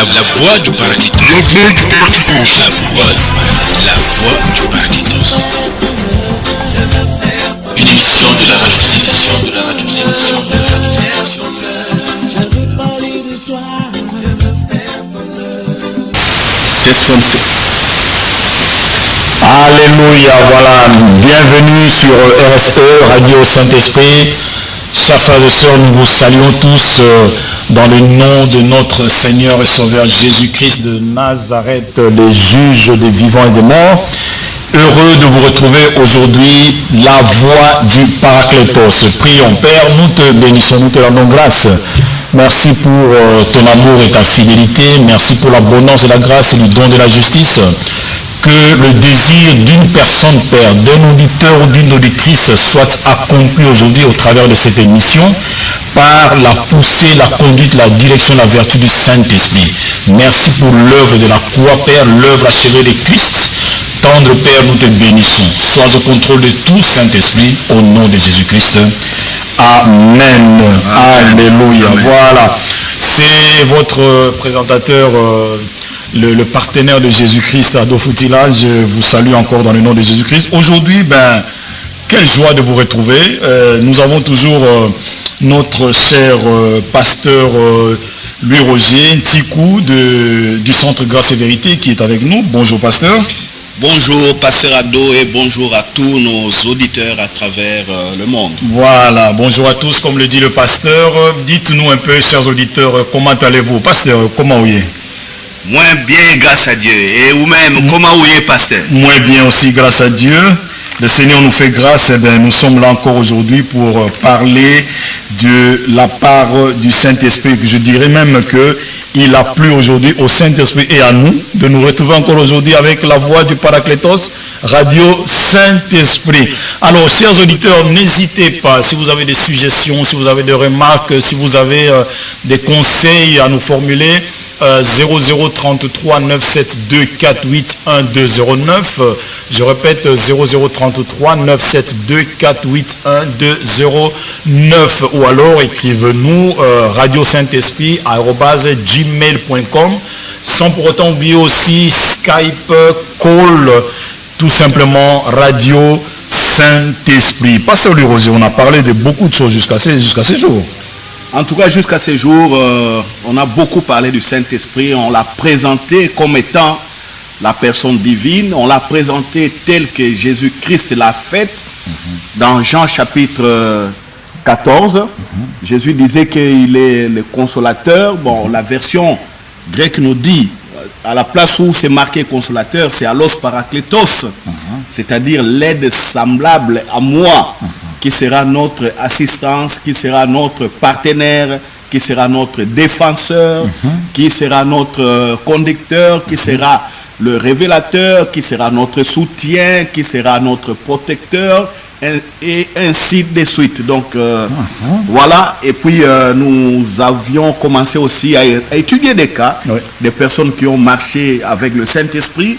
voix du Paracletos. La voix du Paracletos. Une émission de la radio sélection. Alléluia, voilà, bienvenue sur RSE, Radio Saint-Esprit. Chers frères et sœurs, nous vous saluons tous dans le nom de notre Seigneur et Sauveur Jésus-Christ de Nazareth, le juge des vivants et des morts. Heureux de vous retrouver aujourd'hui, la voix du Paracletos. Prions, Père, nous te bénissons, nous te rendons grâce. Merci pour ton amour et ta fidélité. Merci pour l'abondance de la grâce et du don de la justice. Que le désir d'une personne, Père, d'un auditeur ou d'une auditrice soit accompli aujourd'hui au travers de cette émission par la poussée, la conduite, la direction, la vertu du Saint-Esprit. Merci pour l'œuvre de la croix, Père, l'œuvre achevée de Christ. Tendre Père, nous te bénissons. Sois au contrôle de tout Saint-Esprit au nom de Jésus-Christ. Amen. Alléluia. Voilà. C'est votre présentateur, le partenaire de Jésus-Christ, Ado Foutila. Je vous salue encore dans le nom de Jésus-Christ. Aujourd'hui, quelle joie de vous retrouver. Nous avons toujours notre cher pasteur Louis-Roger Tikou du Centre Grâce et Vérité qui est avec nous. Bonjour pasteur. Bonjour pasteur Ado et bonjour à tous nos auditeurs à travers le monde. Voilà, bonjour à tous, comme le dit le pasteur. Dites-nous un peu, chers auditeurs, comment allez-vous? Pasteur, comment vous êtes? Moins bien, grâce à Dieu. Et vous-même, comment vous êtes, pasteur? Moins bien aussi, grâce à Dieu. Le Seigneur nous fait grâce. Nous sommes là encore aujourd'hui pour parler de la part du Saint-Esprit. Je dirais même qu'il a plu aujourd'hui au Saint-Esprit et à nous de nous retrouver encore aujourd'hui avec la voix du Paracletos, Radio Saint-Esprit. Alors, chers auditeurs, n'hésitez pas, si vous avez des suggestions, si vous avez des remarques, si vous avez des conseils à nous formuler, 0033 972 481 209. Je répète, 0033 972 481 209. Ou alors écrivez-nous Radio Saint-Esprit @gmail.com, sans pour autant oublier aussi Skype, Call, tout simplement Radio Saint-Esprit. Pasteur Louis-Roger, on a parlé de beaucoup de choses jusqu'à ces jours. En tout cas, jusqu'à ces jours, on a beaucoup parlé du Saint-Esprit. On l'a présenté comme étant la personne divine. On l'a présenté tel que Jésus-Christ l'a fait. Dans Jean chapitre 14, Jésus disait qu'il est le consolateur. Bon, la version grecque nous dit, à la place où c'est marqué consolateur, c'est allos parakletos, c'est-à-dire l'aide semblable à moi, qui sera notre assistance, qui sera notre partenaire, qui sera notre défenseur, qui sera notre conducteur, qui sera le révélateur, qui sera notre soutien, qui sera notre protecteur, et ainsi de suite. Donc voilà, et puis nous avions commencé aussi à étudier des cas, des personnes qui ont marché avec le Saint-Esprit,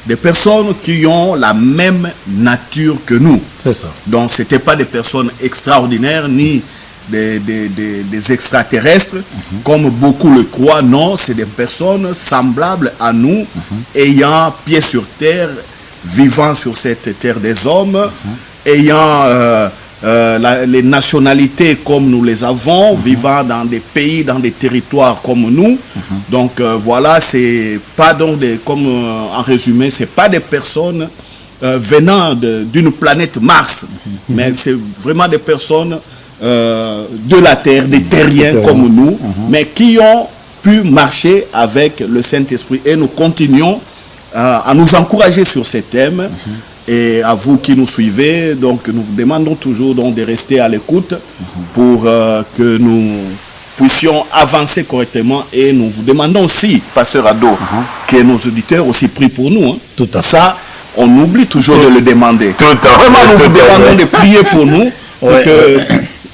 des personnes qui ont la même nature que nous. C'est ça. Donc ce n'étaient pas des personnes extraordinaires, ni des extraterrestres, comme beaucoup le croient. Non, c'est des personnes semblables à nous, ayant pied sur terre, vivant sur cette terre des hommes, ayant les nationalités comme nous les avons, vivant dans des pays, dans des territoires comme nous. Donc voilà, c'est pas donc comme en résumé, c'est pas des personnes venant d'une planète Mars, mais c'est vraiment des personnes de la terre, des terriens comme nous, mais qui ont pu marcher avec le Saint-Esprit. Et nous continuons à nous encourager sur ces thèmes. Et à vous qui nous suivez, donc nous vous demandons toujours donc de rester à l'écoute pour que nous puissions avancer correctement. Et nous vous demandons aussi, pasteur Ado, que nos auditeurs aussi prient pour nous. Hein. Tout à fait. Ça, on oublie toujours de le demander. Vraiment, nous vous demandons de prier pour nous, pour que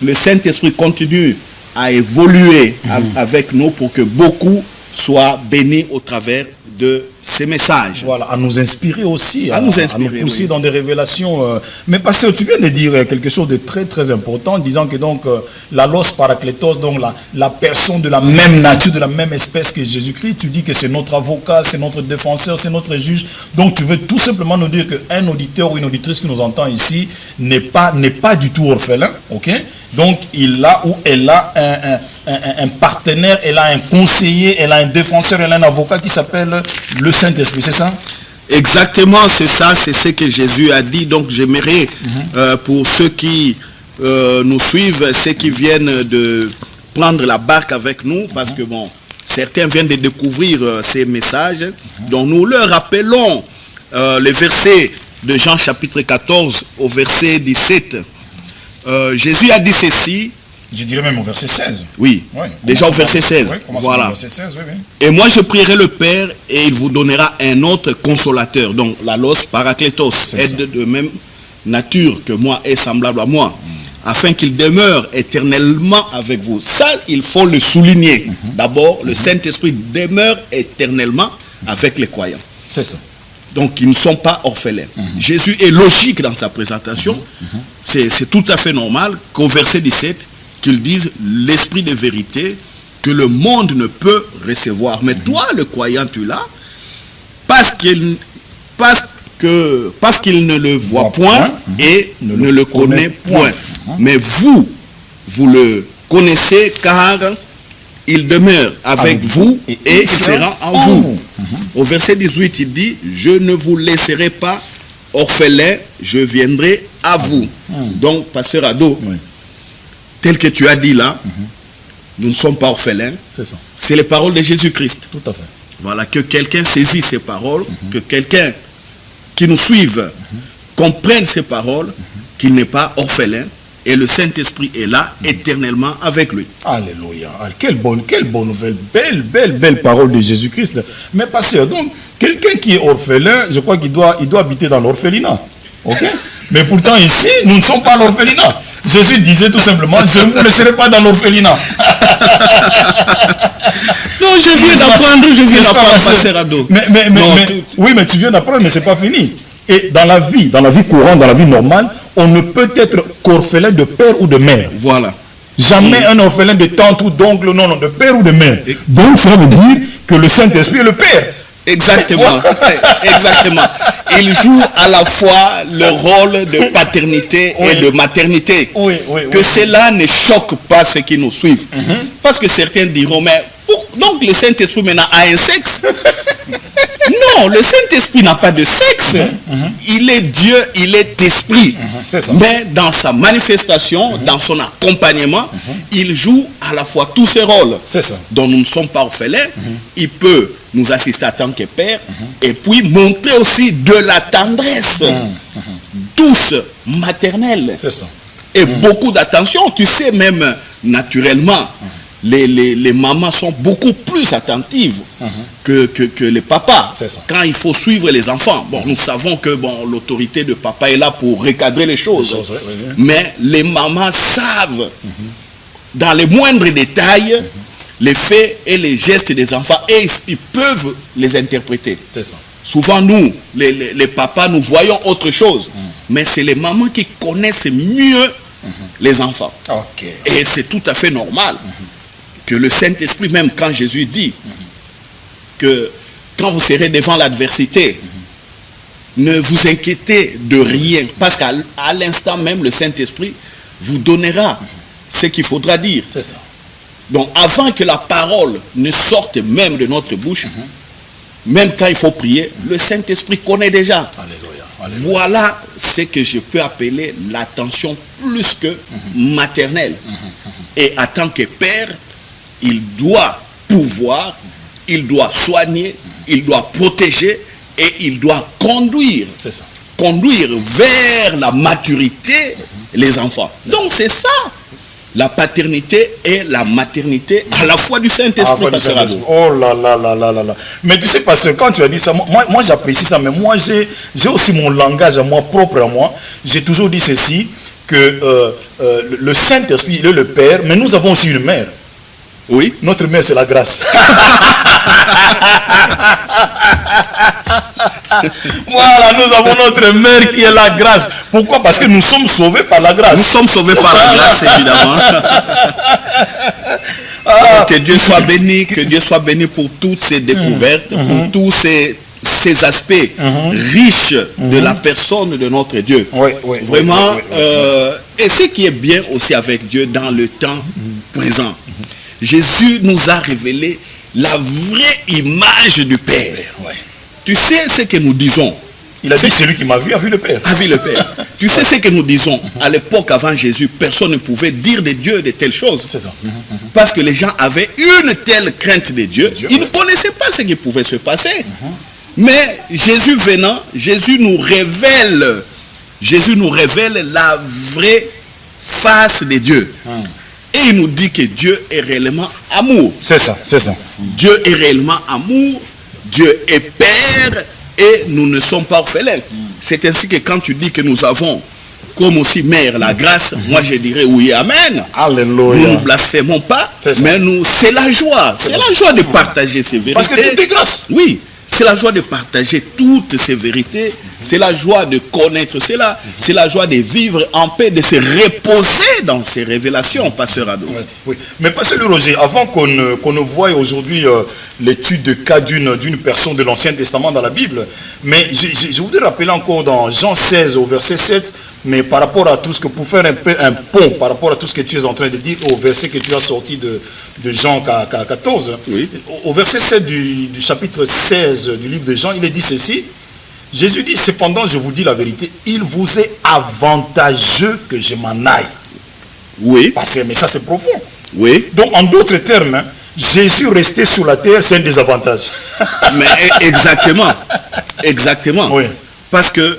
le Saint-Esprit continue à évoluer avec nous, pour que beaucoup soient bénis au travers de ces messages. Voilà, à nous inspirer aussi, à nous pousser dans des révélations. Mais pasteur, tu viens de dire quelque chose de très très important, disant que donc la los parakletos, donc la personne de la même nature, de la même espèce que Jésus-Christ, tu dis que c'est notre avocat, c'est notre défenseur, c'est notre juge. Donc tu veux tout simplement nous dire qu'un auditeur ou une auditrice qui nous entend ici n'est pas du tout orphelin, ok? Donc il a ou elle a un partenaire, elle a un conseiller, elle a un défenseur, elle a un avocat qui s'appelle le Saint-Esprit, c'est ça? Exactement, c'est ça, c'est ce que Jésus a dit. Donc j'aimerais, pour ceux qui nous suivent, ceux qui viennent de prendre la barque avec nous, parce que bon, certains viennent de découvrir ces messages, donc nous leur rappelons les versets de Jean chapitre 14 au verset 17. Jésus a dit ceci. Je dirais même au verset 16. Oui, déjà au verset 16. Oui, voilà. Verset 16, oui. Et moi je prierai le Père et il vous donnera un autre consolateur. Donc la los parakletos, aide de même nature que moi est semblable à moi, afin qu'il demeure éternellement avec vous. Ça, il faut le souligner. D'abord, le Saint-Esprit demeure éternellement avec les croyants. C'est ça. Donc ils ne sont pas orphelins. Jésus est logique dans sa présentation. C'est tout à fait normal qu'au verset 17, qu'ils disent l'esprit de vérité que le monde ne peut recevoir. Mais toi, le croyant, tu l'as, parce qu'il ne le voit point et ne le connaît point. Mais vous le connaissez car il demeure avec vous et sera en vous. Au verset 18, il dit, je ne vous laisserai pas orphelins, je viendrai à vous. Donc, pasteur Ado, tel que tu as dit là, nous ne sommes pas orphelins. C'est les paroles de Jésus-Christ. Tout à fait. Voilà, que quelqu'un saisisse ces paroles, que quelqu'un qui nous suive comprenne ces paroles, qu'il n'est pas orphelin, et le Saint-Esprit est là éternellement avec lui. Alléluia. Quelle bonne nouvelle. Belle parole de Jésus-Christ. Mais pasteur, donc, quelqu'un qui est orphelin, je crois qu'il doit habiter dans l'orphelinat. Ok? Mais pourtant ici, nous ne sommes pas l'orphelinat. Jésus disait tout simplement, je ne vous laisserai pas dans l'orphelinat. Non, je viens d'apprendre, pasteur Ado. Oui, mais tu viens d'apprendre, mais ce n'est pas fini. Et dans la vie courante, dans la vie normale, on ne peut être qu'orphelin de père ou de mère. Voilà. Jamais un orphelin de tante ou d'oncle, non, de père ou de mère. Donc cela veut dire que le Saint-Esprit est le père. Exactement. Exactement. Il joue à la fois le rôle de paternité et de maternité. Que cela ne choque pas ceux qui nous suivent. Parce que certains diront, mais donc le Saint-Esprit maintenant a un sexe? Non, le Saint-Esprit n'a pas de sexe. Il est Dieu, il est esprit. Mais dans sa manifestation, dans son accompagnement, il joue à la fois tous ces rôles. Donc nous ne sommes pas orphelins. Il peut nous assister en tant que père et puis montrer aussi de la tendresse douce, maternelle. Et beaucoup d'attention. Tu sais, même naturellement, les mamans sont beaucoup plus attentives que les papas quand il faut suivre les enfants. Bon, nous savons que l'autorité de papa est là pour recadrer les choses. Mais les mamans savent, dans les moindres détails, les faits et les gestes des enfants, et ils peuvent les interpréter. Souvent, nous, les papas, nous voyons autre chose. Mais c'est les mamans qui connaissent mieux les enfants. Et c'est tout à fait normal que le Saint-Esprit, même quand Jésus dit que quand vous serez devant l'adversité, ne vous inquiétez de rien, parce qu'à l'instant même, le Saint-Esprit vous donnera ce qu'il faudra dire. Donc, avant que la parole ne sorte même de notre bouche, même quand il faut prier, le Saint-Esprit connaît déjà. Voilà ce que je peux appeler l'attention plus que maternelle. Et en tant que père, il doit pouvoir, il doit soigner, il doit protéger et il doit conduire. Conduire vers la maturité les enfants. Donc c'est ça, la paternité et la maternité à la fois du Saint-Esprit. Oh là là là là là là. Mais tu sais, parce que quand tu as dit ça, moi j'apprécie ça, mais moi j'ai aussi mon langage à moi, propre à moi. J'ai toujours dit ceci, que le Saint-Esprit, il est le Père, mais nous avons aussi une mère. Oui. Notre mère, c'est la grâce. Voilà, nous avons notre mère qui est la grâce. Pourquoi? Parce que nous sommes sauvés par la grâce. Nous sommes sauvés par la grâce, évidemment. Que Dieu soit béni, que Dieu soit béni pour toutes ces découvertes, pour tous ces aspects riches de la personne de notre Dieu. Vraiment, et ce qui est bien aussi avec Dieu dans le temps présent, Jésus nous a révélé la vraie image du Père. Tu sais ce que nous disons? Il a dit, celui qui m'a vu a vu le Père. A vu le Père. Tu sais ce que nous disons? À l'époque avant Jésus, personne ne pouvait dire de Dieu de telles choses. C'est ça. Parce que les gens avaient une telle crainte de Dieu. Ils ne connaissaient pas ce qui pouvait se passer. Mais Jésus venant, Jésus nous révèle la vraie face de Dieu. Et il nous dit que Dieu est réellement amour. C'est ça. Dieu est réellement amour. Dieu est Père. Et nous ne sommes pas orphelins. C'est ainsi que quand tu dis que nous avons comme aussi mère la grâce, moi je dirais oui, amen. Alléluia. Nous ne blasphémons pas, mais c'est la joie. C'est la joie de partager ces vérités. Parce que tout est grâce. Oui, c'est la joie de partager toutes ces vérités. C'est la joie de connaître cela. C'est la joie de vivre en paix, de se reposer dans ces révélations, Pasteur Ado. Oui. Mais Pasteur Roger, avant qu'on ne voie aujourd'hui l'étude de cas d'une personne de l'Ancien Testament dans la Bible, mais je voudrais rappeler encore dans Jean 16 au verset 7, mais par rapport à tout ce que, pour faire un peu un pont, par rapport à tout ce que tu es en train de dire, au verset que tu as sorti de Jean 14, oui. Au verset 7 du chapitre 16 du livre de Jean, il est dit ceci. Jésus dit, cependant, je vous dis la vérité, il vous est avantageux que je m'en aille. Oui. Mais ça, c'est profond. Oui. Donc, en d'autres termes, Jésus resté sur la terre, c'est un désavantage. Mais exactement. Oui. Parce que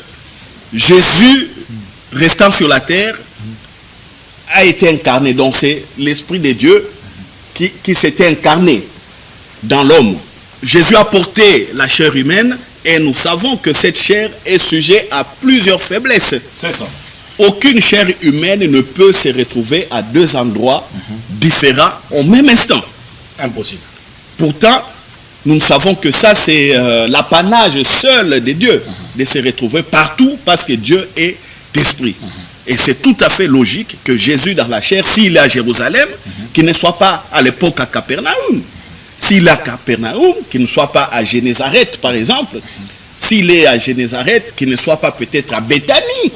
Jésus, restant sur la terre, a été incarné. Donc, c'est l'Esprit de Dieu qui s'était incarné dans l'homme. Jésus a porté la chair humaine. Et nous savons que cette chair est sujet à plusieurs faiblesses. C'est ça. Aucune chair humaine ne peut se retrouver à deux endroits différents au même instant. Impossible. Pourtant, nous savons que ça, c'est l'apanage seul de Dieu, de se retrouver partout parce que Dieu est esprit. Et c'est tout à fait logique que Jésus dans la chair, s'il est à Jérusalem, qu'il ne soit pas à l'époque à Capernaum. S'il est à Capernaum, qu'il ne soit pas à Génézareth, par exemple. S'il est à Génézareth, qu'il ne soit pas peut-être à Béthanie.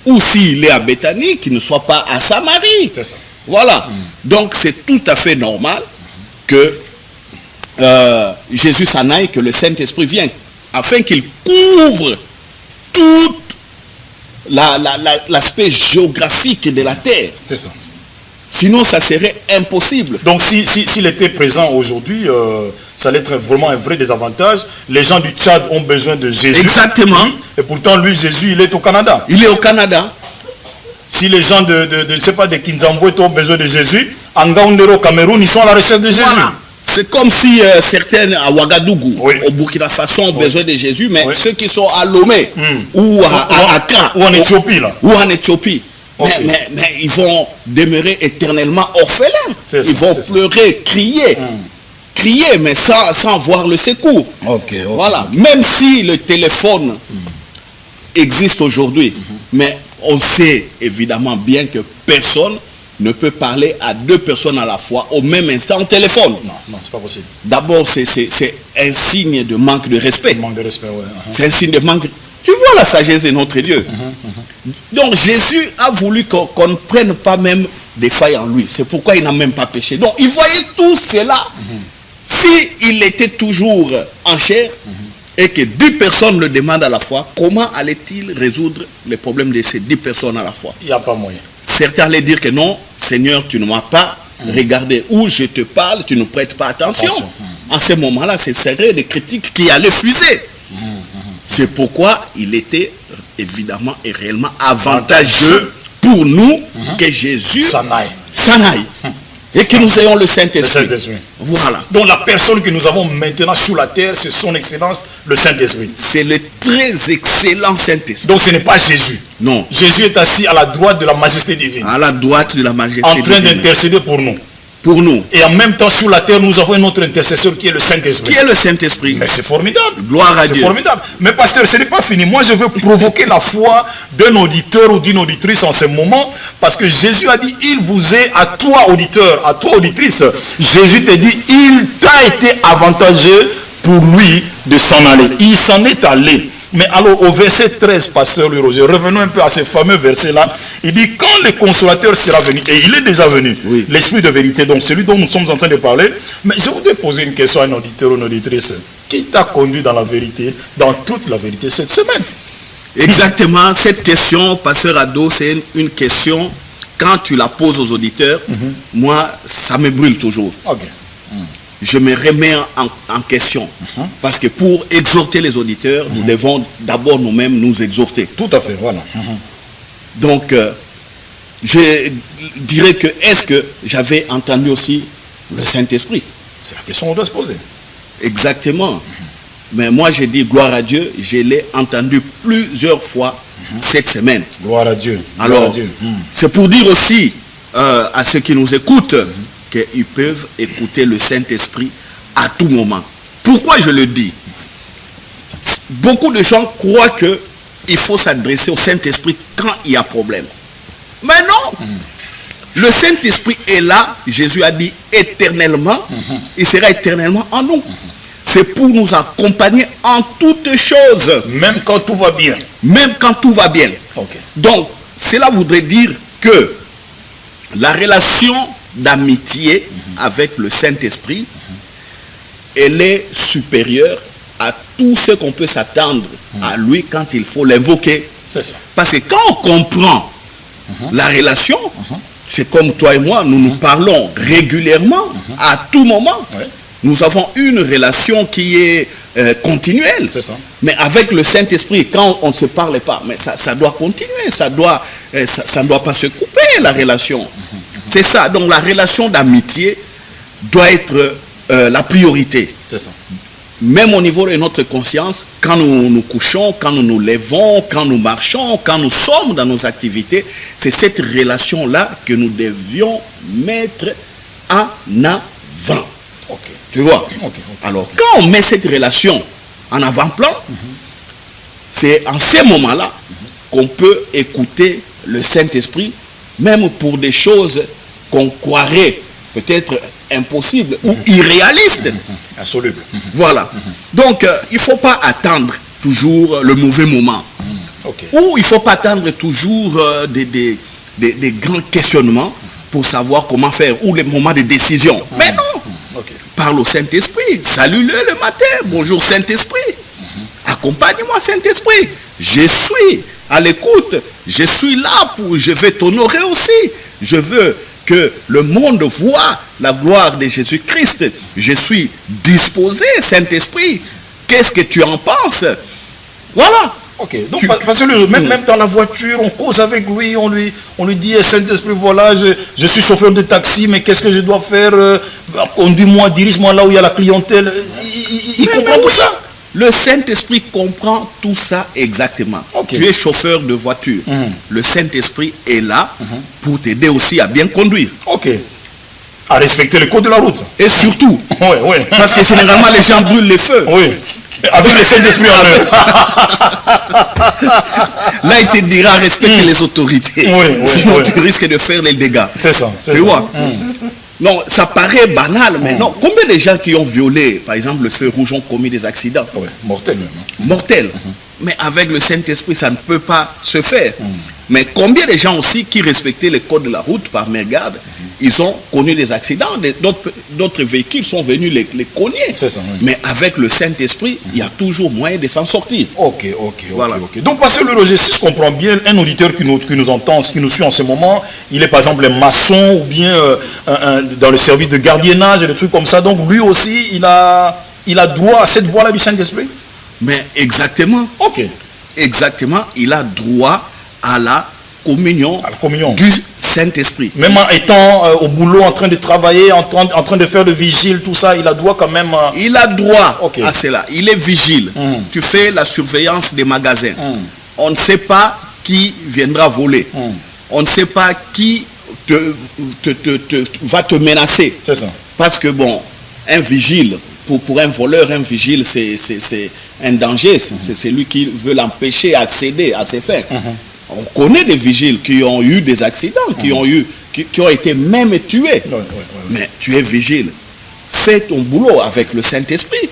Ou s'il est à Béthanie, qu'il ne soit pas à Samarie. C'est ça. Voilà. Donc c'est tout à fait normal que Jésus s'en aille, que le Saint-Esprit vienne, afin qu'il couvre tout l'aspect géographique de la terre. C'est ça. Sinon, ça serait impossible. Donc, s'il était présent aujourd'hui, ça allait être vraiment un vrai désavantage. Les gens du Tchad ont besoin de Jésus. Exactement. Et pourtant, lui, Jésus, il est au Canada. Il est au Canada. Si les gens je ne sais pas, de Kinzambwe ont besoin de Jésus, en Gaoundero, au Cameroun, ils sont à la recherche de Jésus. Voilà. C'est comme si certains à Ouagadougou, oui, au Burkina Faso, ont besoin de Jésus, mais ceux qui sont à Lomé ou à Accra, ou en Éthiopie, là. Ou en Éthiopie. Okay. Mais ils vont demeurer éternellement orphelins. Ils vont pleurer, crier, mais sans voir le secours. Voilà. Même si le téléphone existe aujourd'hui, mais on sait évidemment bien que personne ne peut parler à deux personnes à la fois au même instant au téléphone. Non, c'est pas possible. D'abord, c'est un signe de manque de respect. Manque de respect, ouais. C'est un signe de manque. Tu vois la sagesse de notre Dieu. Donc Jésus a voulu qu'on ne prenne pas même des failles en lui. C'est pourquoi il n'a même pas péché. Donc il voyait tout cela. S'il était toujours en chair et que 10 personnes le demandent à la fois, comment allait-il résoudre les problèmes de ces 10 personnes à la fois? Il n'y a pas moyen. Certains allaient dire que non, Seigneur, tu ne m'as pas regardé. Ou je te parle, tu ne prêtes pas attention. En ce moment-là, ce serait des critiques qui allaient fuser. C'est pourquoi il était évidemment et réellement avantageux pour nous que Jésus s'en aille. Et que nous ayons le Saint-Esprit. Voilà. Donc la personne que nous avons maintenant sur la terre, c'est son excellence, le Saint-Esprit. C'est le très excellent Saint-Esprit. Donc ce n'est pas Jésus. Non. Jésus est assis à la droite de la majesté divine. À la droite de la majesté divine. En train d'intercéder pour nous. pour nous. Et en même temps, sur la terre, nous avons un autre intercesseur qui est le Saint-Esprit. Qui est le Saint-Esprit. Mais c'est formidable. Gloire à C'est Dieu. formidable. Mais pasteur, ce n'est pas fini. Moi, je veux provoquer la foi d'un auditeur ou d'une auditrice en ce moment, parce que Jésus a dit, il vous est, à toi auditeur, à toi auditrice, Jésus te dit, il t'a été avantageux pour lui de s'en aller. Il s'en est allé. Mais alors au verset 13, pasteur Louis Roger, revenons un peu à ce fameux verset-là. Il dit, quand le consolateur sera venu, et il est déjà venu, oui, l'Esprit de vérité, donc celui dont nous sommes en train de parler. Mais je voudrais poser une question à un auditeur ou une auditrice. Qui t'a conduit dans la vérité, dans toute la vérité cette semaine? Exactement, cette question, pasteur Ado, c'est une question, quand tu la poses aux auditeurs, moi, ça me brûle toujours. Ok. Je me remets en question. Parce que pour exhorter les auditeurs, nous devons d'abord nous-mêmes nous exhorter. Tout à fait, voilà. Donc, je dirais que, est-ce que j'avais entendu aussi le Saint-Esprit? C'est la question qu'on doit se poser. Exactement. Mais moi, j'ai dit gloire à Dieu, je l'ai entendu plusieurs fois cette semaine. Gloire à Dieu. Gloire Alors, à Dieu. c'est pour dire aussi à ceux qui nous écoutent qu'ils peuvent écouter le Saint-Esprit à tout moment. Pourquoi je le dis? Beaucoup de gens croient qu'il faut s'adresser au Saint-Esprit quand il y a problème. Mais non! Le Saint-Esprit est là, Jésus a dit éternellement, il sera éternellement en nous. C'est pour nous accompagner en toutes choses. Même quand tout va bien. Même quand tout va bien. Ok. Donc, cela voudrait dire que la relation d'amitié avec le Saint-Esprit, elle est supérieure à tout ce qu'on peut s'attendre à lui quand il faut l'invoquer. C'est ça. Parce que quand on comprend la relation, c'est comme toi et moi, nous nous parlons régulièrement, à tout moment. Ouais. Nous avons une relation qui est continuelle. C'est ça. Mais avec le Saint-Esprit, quand on ne se parle pas, mais ça doit continuer, ça ne doit pas se couper, la relation. C'est ça. Donc la relation d'amitié doit être la priorité. C'est ça. Même au niveau de notre conscience, quand nous nous couchons, quand nous nous levons, quand nous marchons, quand nous sommes dans nos activités, c'est cette relation-là que nous devions mettre en avant. Ok. Tu vois? Ok. Alors, quand on met cette relation en avant-plan, c'est en ces moments-là qu'on peut écouter le Saint-Esprit, même pour des choses qu'on croirait peut-être impossibles ou irréalistes. Insoluble. Voilà. Donc, il ne faut pas attendre toujours le mauvais moment. Ok. Ou il ne faut pas attendre toujours des grands questionnements pour savoir comment faire, ou les moments de décision. Mais non. Ok. Parle au Saint-Esprit, salue-le le matin, bonjour Saint-Esprit, accompagne-moi Saint-Esprit, je suis à l'écoute, je suis là je vais t'honorer aussi, je veux que le monde voit la gloire de Jésus-Christ, je suis disposé Saint-Esprit, qu'est-ce que tu en penses? Voilà. Ok, donc parce que même dans la voiture, on cause avec lui, on lui dit, Saint-Esprit, voilà, je suis chauffeur de taxi, mais qu'est-ce que je dois faire? Conduis-moi, dirige-moi là où il y a la clientèle. Il comprend tout ça. Le Saint-Esprit comprend tout ça exactement. Okay. Tu es chauffeur de voiture. Le Saint-Esprit est là pour t'aider aussi à bien conduire. Ok. À respecter le code de la route. Et surtout, ouais. parce que généralement les gens brûlent les feux. Oui. Avec le Saint-Esprit en eux. Là, il te dira respecter les autorités. Sinon, tu risques de faire les dégâts. C'est ça. Tu vois? Non, ça paraît banal, mais non. Combien de gens qui ont violé, par exemple, le feu rouge ont commis des accidents? Ouais, mortel même. Mortels. Mais avec le Saint-Esprit, ça ne peut pas se faire. Mais combien de gens aussi qui respectaient les codes de la route par mégarde, ils ont connu des accidents, d'autres véhicules sont venus les cogner. C'est ça, oui. Mais avec le Saint-Esprit, il y a toujours moyen de s'en sortir. Ok. Voilà. Donc, parce que le Roger, si je comprends bien, un auditeur qui nous entend, qui nous suit en ce moment, il est par exemple un maçon ou bien dans le service de gardiennage et des trucs comme ça. Donc, lui aussi, il a droit à cette voie-là du Saint-Esprit? Mais exactement. Ok. Exactement, il a droit à la communion, du Saint-Esprit. Même en étant au boulot, en train de travailler, en train de faire le vigile, tout ça, il a droit quand même... Il a droit à cela. Il est vigile. Tu fais la surveillance des magasins. On ne sait pas qui viendra voler. On ne sait pas qui va te menacer. C'est ça. Parce que bon, un vigile, pour un voleur, un vigile, c'est un danger. C'est lui qui veut l'empêcher d'accéder à ses fins. On connaît des vigiles qui ont eu des accidents, qui ont été même tués. Mais tu es vigile. Fais ton boulot avec le Saint-Esprit.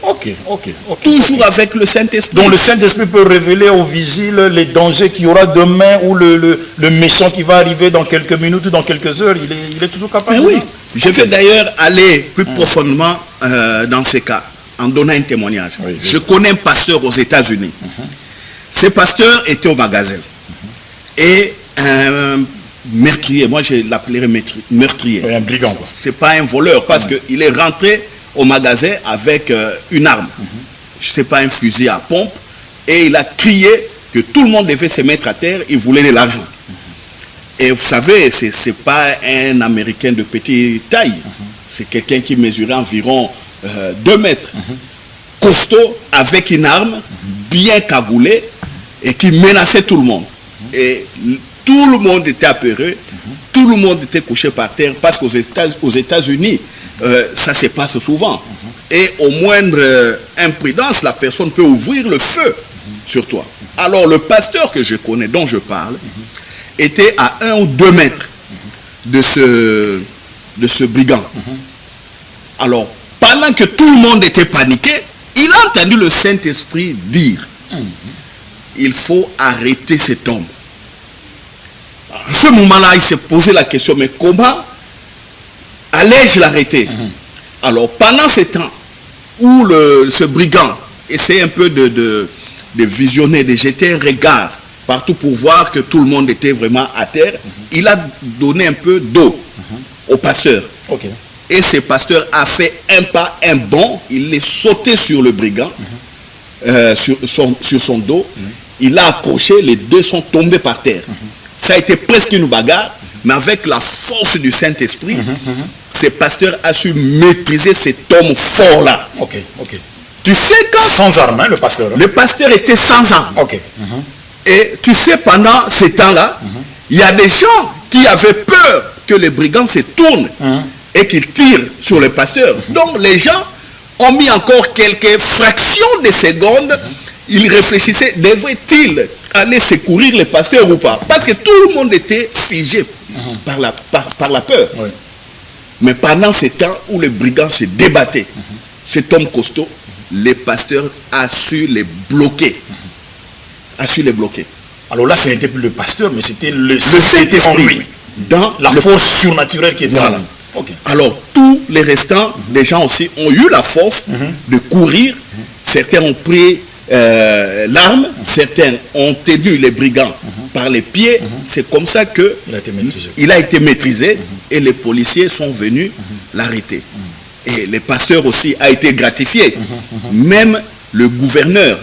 Toujours avec le Saint-Esprit. Donc le Saint-Esprit peut révéler au vigile les dangers qu'il y aura demain ou le méchant qui va arriver dans quelques minutes ou dans quelques heures. Il est toujours capable de oui. ça. Je vais d'ailleurs aller plus profondément dans ces cas, en donnant un témoignage. Je connais un pasteur aux États-Unis. Ce pasteur était au magasin. Et un meurtrier, moi je l'appellerais meurtrier. Un brigand. C'est pas un voleur parce qu'il est rentré au magasin avec une arme. Je sais pas, un fusil à pompe. Et il a crié que tout le monde devait se mettre à terre. Il voulait de l'argent. Et vous savez, c'est pas un Américain de petite taille. C'est quelqu'un qui mesurait environ 2 mètres. Costaud, avec une arme, bien cagoulé, et qui menaçait tout le monde. Et tout le monde était apeuré, tout le monde était couché par terre, parce qu'aux États-Unis, ça se passe souvent. Et au moindre imprudence, la personne peut ouvrir le feu sur toi. Alors le pasteur que je connais, dont je parle, était à 1 ou 2 mètres de ce brigand. Alors, pendant que tout le monde était paniqué, il a entendu le Saint-Esprit dire, il faut arrêter cet homme. À ce moment-là, il s'est posé la question, mais comment allais-je l'arrêter? Alors, pendant ce temps où ce brigand essayait un peu de visionner, de jeter un regard partout pour voir que tout le monde était vraiment à terre, il a donné un peu d'eau au pasteur. Et ce pasteur a fait un pas, un bond, il est sauté sur le brigand, sur son dos, il a accroché, les deux sont tombés par terre. Ça a été presque une bagarre, mais avec la force du Saint-Esprit, ce pasteur a su maîtriser cet homme fort-là. Tu sais quand... Sans arme, hein, le pasteur. Le pasteur était sans arme. Et tu sais, pendant ces temps-là, il y a des gens qui avaient peur que les brigands se tournent et qu'ils tirent sur le pasteur. Donc les gens ont mis encore quelques fractions de secondes. Ils réfléchissaient, devrait-il aller secourir le pasteur ou pas? Parce que tout le monde était figé par la peur. Mais pendant ce temps où les brigands se débattaient, cet homme costaud, le pasteur a su les bloquer. Alors là, ce n'était plus le pasteur, mais c'était le Saint-Esprit. Dans la force surnaturelle qui était là. Alors, tous les restants, des gens aussi, ont eu la force de courir. Certains ont pris l'arme, certains ont tenu les brigands par les pieds. C'est comme ça qu'il a été maîtrisé et les policiers sont venus l'arrêter. Et le pasteur aussi a été gratifié. Même le gouverneur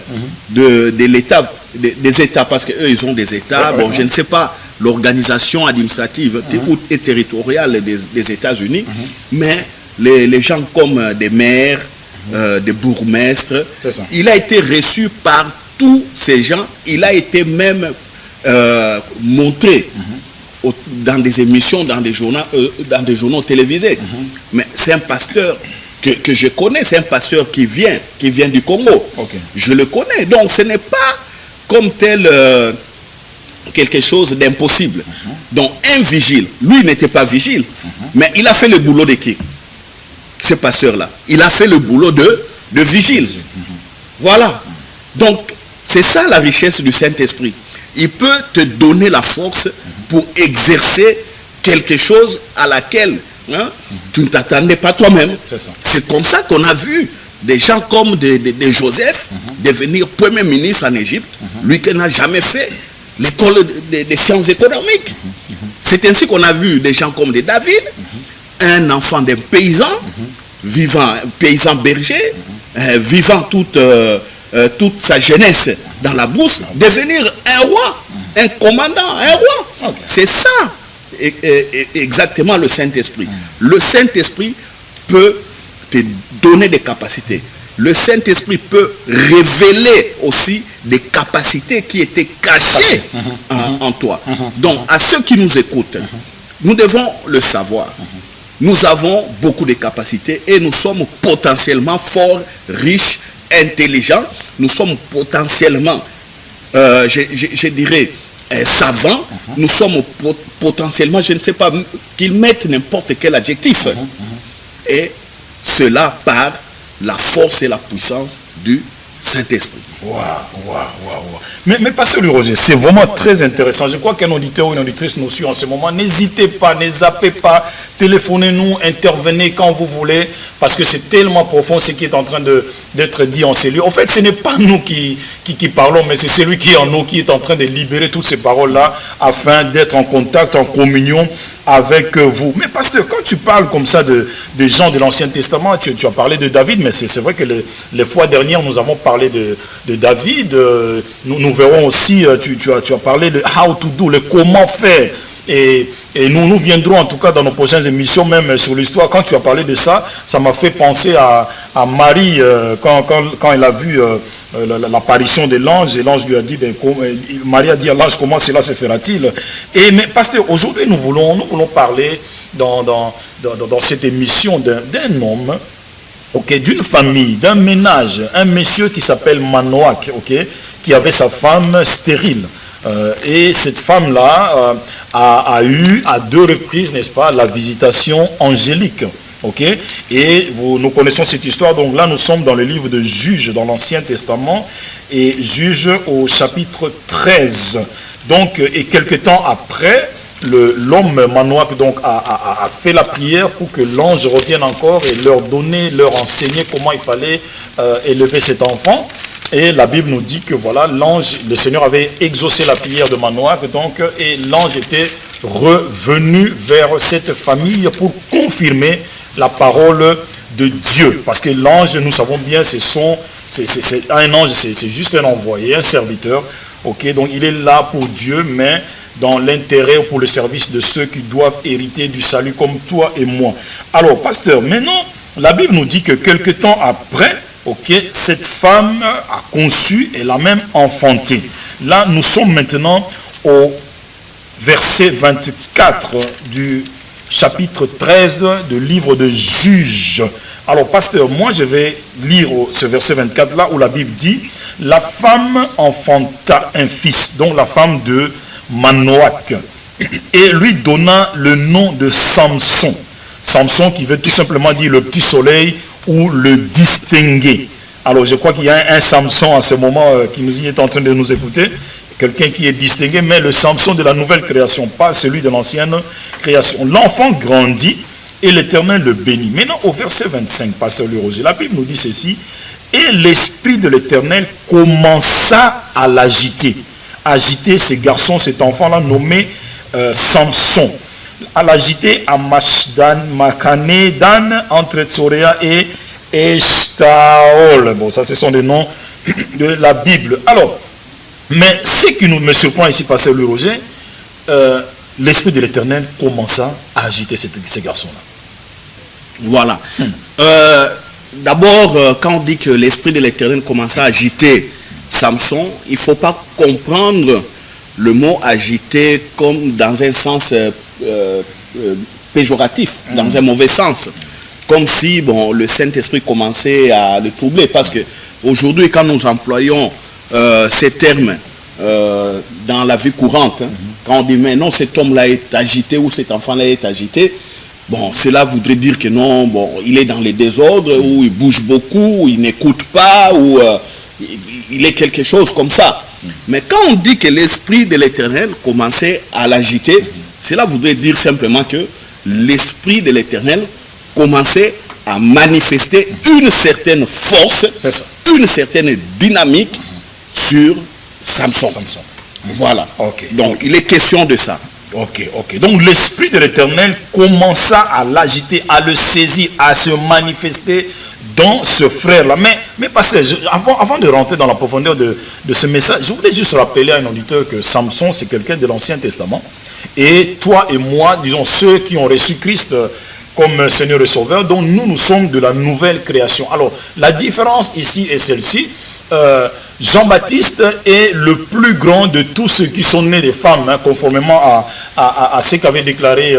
de l'État, des États, parce qu'eux, ils ont des États, bon, je ne sais pas l'organisation administrative et territoriale des États-Unis, mais les gens comme des maires, des bourgmestres, il a été reçu par tous ces gens, il a été même montré dans des émissions, dans des journaux télévisés. Mais c'est un pasteur que je connais, c'est un pasteur qui vient du Congo. Je le connais, donc ce n'est pas comme tel quelque chose d'impossible. Donc un vigile, lui n'était pas vigile, mais il a fait le boulot de qui? Ce pasteur-là. Il a fait le boulot de vigile. Voilà. Donc c'est ça la richesse du Saint-Esprit. Il peut te donner la force pour exercer quelque chose à laquelle tu ne t'attendais pas toi-même. C'est comme ça qu'on a vu des gens comme des Joseph devenir premier ministre en Égypte, lui qui n'a jamais fait l'école des sciences économiques. C'est ainsi qu'on a vu des gens comme des David, un enfant d'un paysan, un paysan berger, vivant toute sa jeunesse dans la brousse, devenir un roi, un commandant, un roi. C'est ça exactement le Saint-Esprit. Le Saint-Esprit peut te donner des capacités. Le Saint-Esprit peut révéler aussi des capacités qui étaient cachées en toi. Donc, à ceux qui nous écoutent, nous devons le savoir. Nous avons beaucoup de capacités et nous sommes potentiellement forts, riches, intelligents. Nous sommes potentiellement, je dirais, savants. Nous sommes potentiellement, je ne sais pas, qu'ils mettent n'importe quel adjectif. Et cela par la force et la puissance du Saint-Esprit. Mais Pasteur Louis Roger, c'est vraiment très intéressant. Je crois qu'un auditeur ou une auditrice nous suit en ce moment. N'hésitez pas, ne zappez pas, téléphonez-nous, intervenez quand vous voulez, parce que c'est tellement profond ce qui est en train d'être dit en ces lieux. En fait, ce n'est pas nous qui parlons, mais c'est celui qui est en nous qui est en train de libérer toutes ces paroles-là afin d'être en contact, en communion avec vous. Mais pasteur, quand tu parles comme ça des gens de l'Ancien Testament, tu as parlé de David, mais c'est vrai que les fois dernières, nous avons parlé de David. Nous verrons aussi, tu as parlé de how to do, le comment faire. Et nous viendrons en tout cas dans nos prochaines émissions, même sur l'histoire. Quand tu as parlé de ça, ça m'a fait penser à Marie, quand elle a vu l'apparition de l'ange, et l'ange lui a dit, Marie a dit à l'ange, comment cela se fera-t-il? Mais pasteur, aujourd'hui nous voulons parler dans cette émission d'un homme, d'une famille, d'un ménage, un monsieur qui s'appelle Manoach, qui avait sa femme stérile. Et cette femme-là a eu à 2 reprises, n'est-ce pas, la visitation angélique. Et nous connaissons cette histoire. Donc là, nous sommes dans le livre de Juges, dans l'Ancien Testament, et Juges au chapitre 13. Donc, et quelque temps après, l'homme Manoach donc a fait la prière pour que l'ange revienne encore et leur enseigner comment il fallait élever cet enfant. Et la Bible nous dit que voilà, le Seigneur avait exaucé la prière de Manoach, donc, et l'ange était revenu vers cette famille pour confirmer la parole de Dieu. Parce que l'ange, nous savons bien, c'est un ange, c'est juste un envoyé, un serviteur. Donc il est là pour Dieu, mais dans l'intérêt ou pour le service de ceux qui doivent hériter du salut, comme toi et moi. Alors, pasteur, maintenant, la Bible nous dit que quelque temps après, cette femme a conçu et l'a même enfanté. Là, nous sommes maintenant au verset 24 du chapitre 13 du livre de Juges. Alors, pasteur, moi, je vais lire ce verset 24 là où la Bible dit « La femme enfanta un fils », donc la femme de Manoach, et lui donna le nom de Samson. Samson qui veut tout simplement dire le petit soleil ou le distinguer. Alors je crois qu'il y a un Samson à ce moment qui nous est en train de nous écouter, quelqu'un qui est distingué, mais le Samson de la nouvelle création, pas celui de l'ancienne création. L'enfant grandit et l'Éternel le bénit. Maintenant au verset 25, pasteur Louis Roger, la Bible nous dit ceci, et l'Esprit de l'Éternel commença à l'agiter. Agiter ce garçon, cet enfant-là nommé Samson. À l'agiter à Makanedan, entre Tsoréa et Eshtaol. Bon, ça, ce sont des noms de la Bible. Alors, mais ce qui me surprend ici, pasteur Louis Roger, l'Esprit de l'Éternel commença à agiter ces garçons-là. Voilà. D'abord, quand on dit que l'Esprit de l'Éternel commença à agiter Samson, il ne faut pas comprendre le mot agiter comme dans un sens péjoratif, dans un mauvais sens, comme si le Saint-Esprit commençait à le troubler, parce que aujourd'hui quand nous employons ces termes dans la vie courante, quand on dit mais non, cet homme-là est agité ou cet enfant-là est agité, cela voudrait dire que non, il est dans les désordres, ou il bouge beaucoup, ou il n'écoute pas, ou il est quelque chose comme ça. Mais quand on dit que l'Esprit de l'Éternel commençait à l'agiter, cela voudrait dire simplement que l'Esprit de l'Éternel commençait à manifester une certaine force, une certaine dynamique sur Samson. Voilà. Donc il est question de ça. Donc l'Esprit de l'Éternel commença à l'agiter, à le saisir, à se manifester dans ce frère-là. Mais pasteur, avant de rentrer dans la profondeur de ce message, je voulais juste rappeler à un auditeur que Samson, c'est quelqu'un de l'Ancien Testament. Et toi et moi, disons, ceux qui ont reçu Christ comme Seigneur et Sauveur, donc nous sommes de la nouvelle création. Alors, la différence ici est celle-ci. Jean-Baptiste est le plus grand de tous ceux qui sont nés des femmes, hein, conformément à ce qu'avait déclaré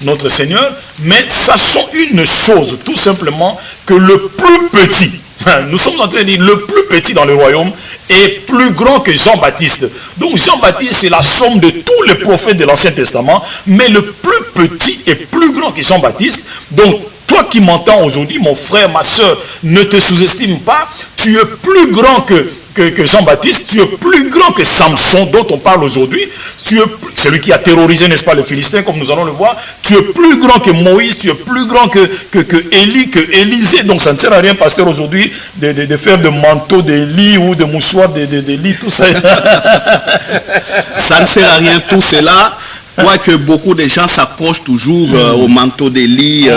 notre Seigneur. Mais sachons une chose, tout simplement, que le plus petit, nous sommes en train de dire le plus petit dans le royaume est plus grand que Jean-Baptiste. Donc Jean-Baptiste, c'est la somme de tous les prophètes de l'Ancien Testament, mais le plus petit est plus grand que Jean-Baptiste. Donc, toi qui m'entends aujourd'hui, mon frère, ma soeur, ne te sous-estime pas, tu es plus grand que Jean-Baptiste, tu es plus grand que Samson dont on parle aujourd'hui, tu es celui qui a terrorisé, n'est-ce pas, les Philistins, comme nous allons le voir, tu es plus grand que Moïse, tu es plus grand que Élie, que Élisée. Donc ça ne sert à rien, pasteur, aujourd'hui, de faire de manteaux d'Élie ou de mouchoirs d'Élie, tout ça. Ça ne sert à rien tout cela. Quoique beaucoup de gens s'accrochent toujours au manteau d'Élie,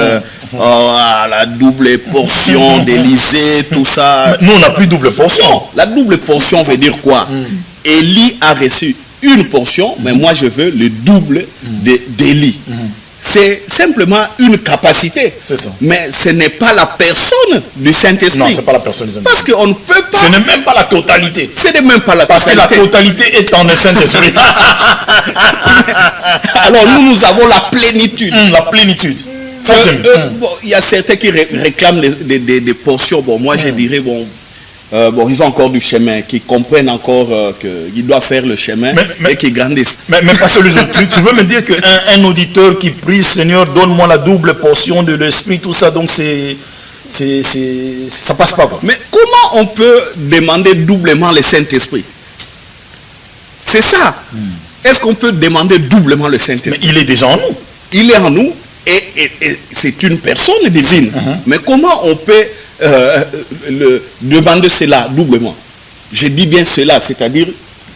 à la double portion d'Élysée, tout ça. Nous, on n'a plus double portion. Non, la double portion veut dire quoi? Élie a reçu une portion, mais moi je veux le double d'Élie. C'est simplement une capacité. C'est ça. Mais ce n'est pas la personne du Saint-Esprit. Non, ce n'est pas la personne du Saint-Esprit. Parce qu'on ne peut pas... Ce n'est même pas la totalité. Ce n'est même pas la Parce totalité. que la totalité est en le Saint-Esprit. Alors nous avons la plénitude. La plénitude. Ça, j'aime. Bon, il y a certains qui réclament des portions. Bon, moi je dirais, bon, ils ont encore du chemin, qui comprennent encore qu'ils doivent faire le chemin et qui grandissent. Mais parce que tu veux me dire qu'un auditeur qui prie, Seigneur, donne-moi la double portion de l'esprit, tout ça, donc ça passe pas, quoi. Mais comment on peut demander doublement le Saint-Esprit? C'est ça. Est-ce qu'on peut demander doublement le Saint-Esprit? Mais il est déjà en nous. Il est en nous et c'est une personne divine. Mais comment on peut demander cela doublement? Je dis bien cela, c'est-à-dire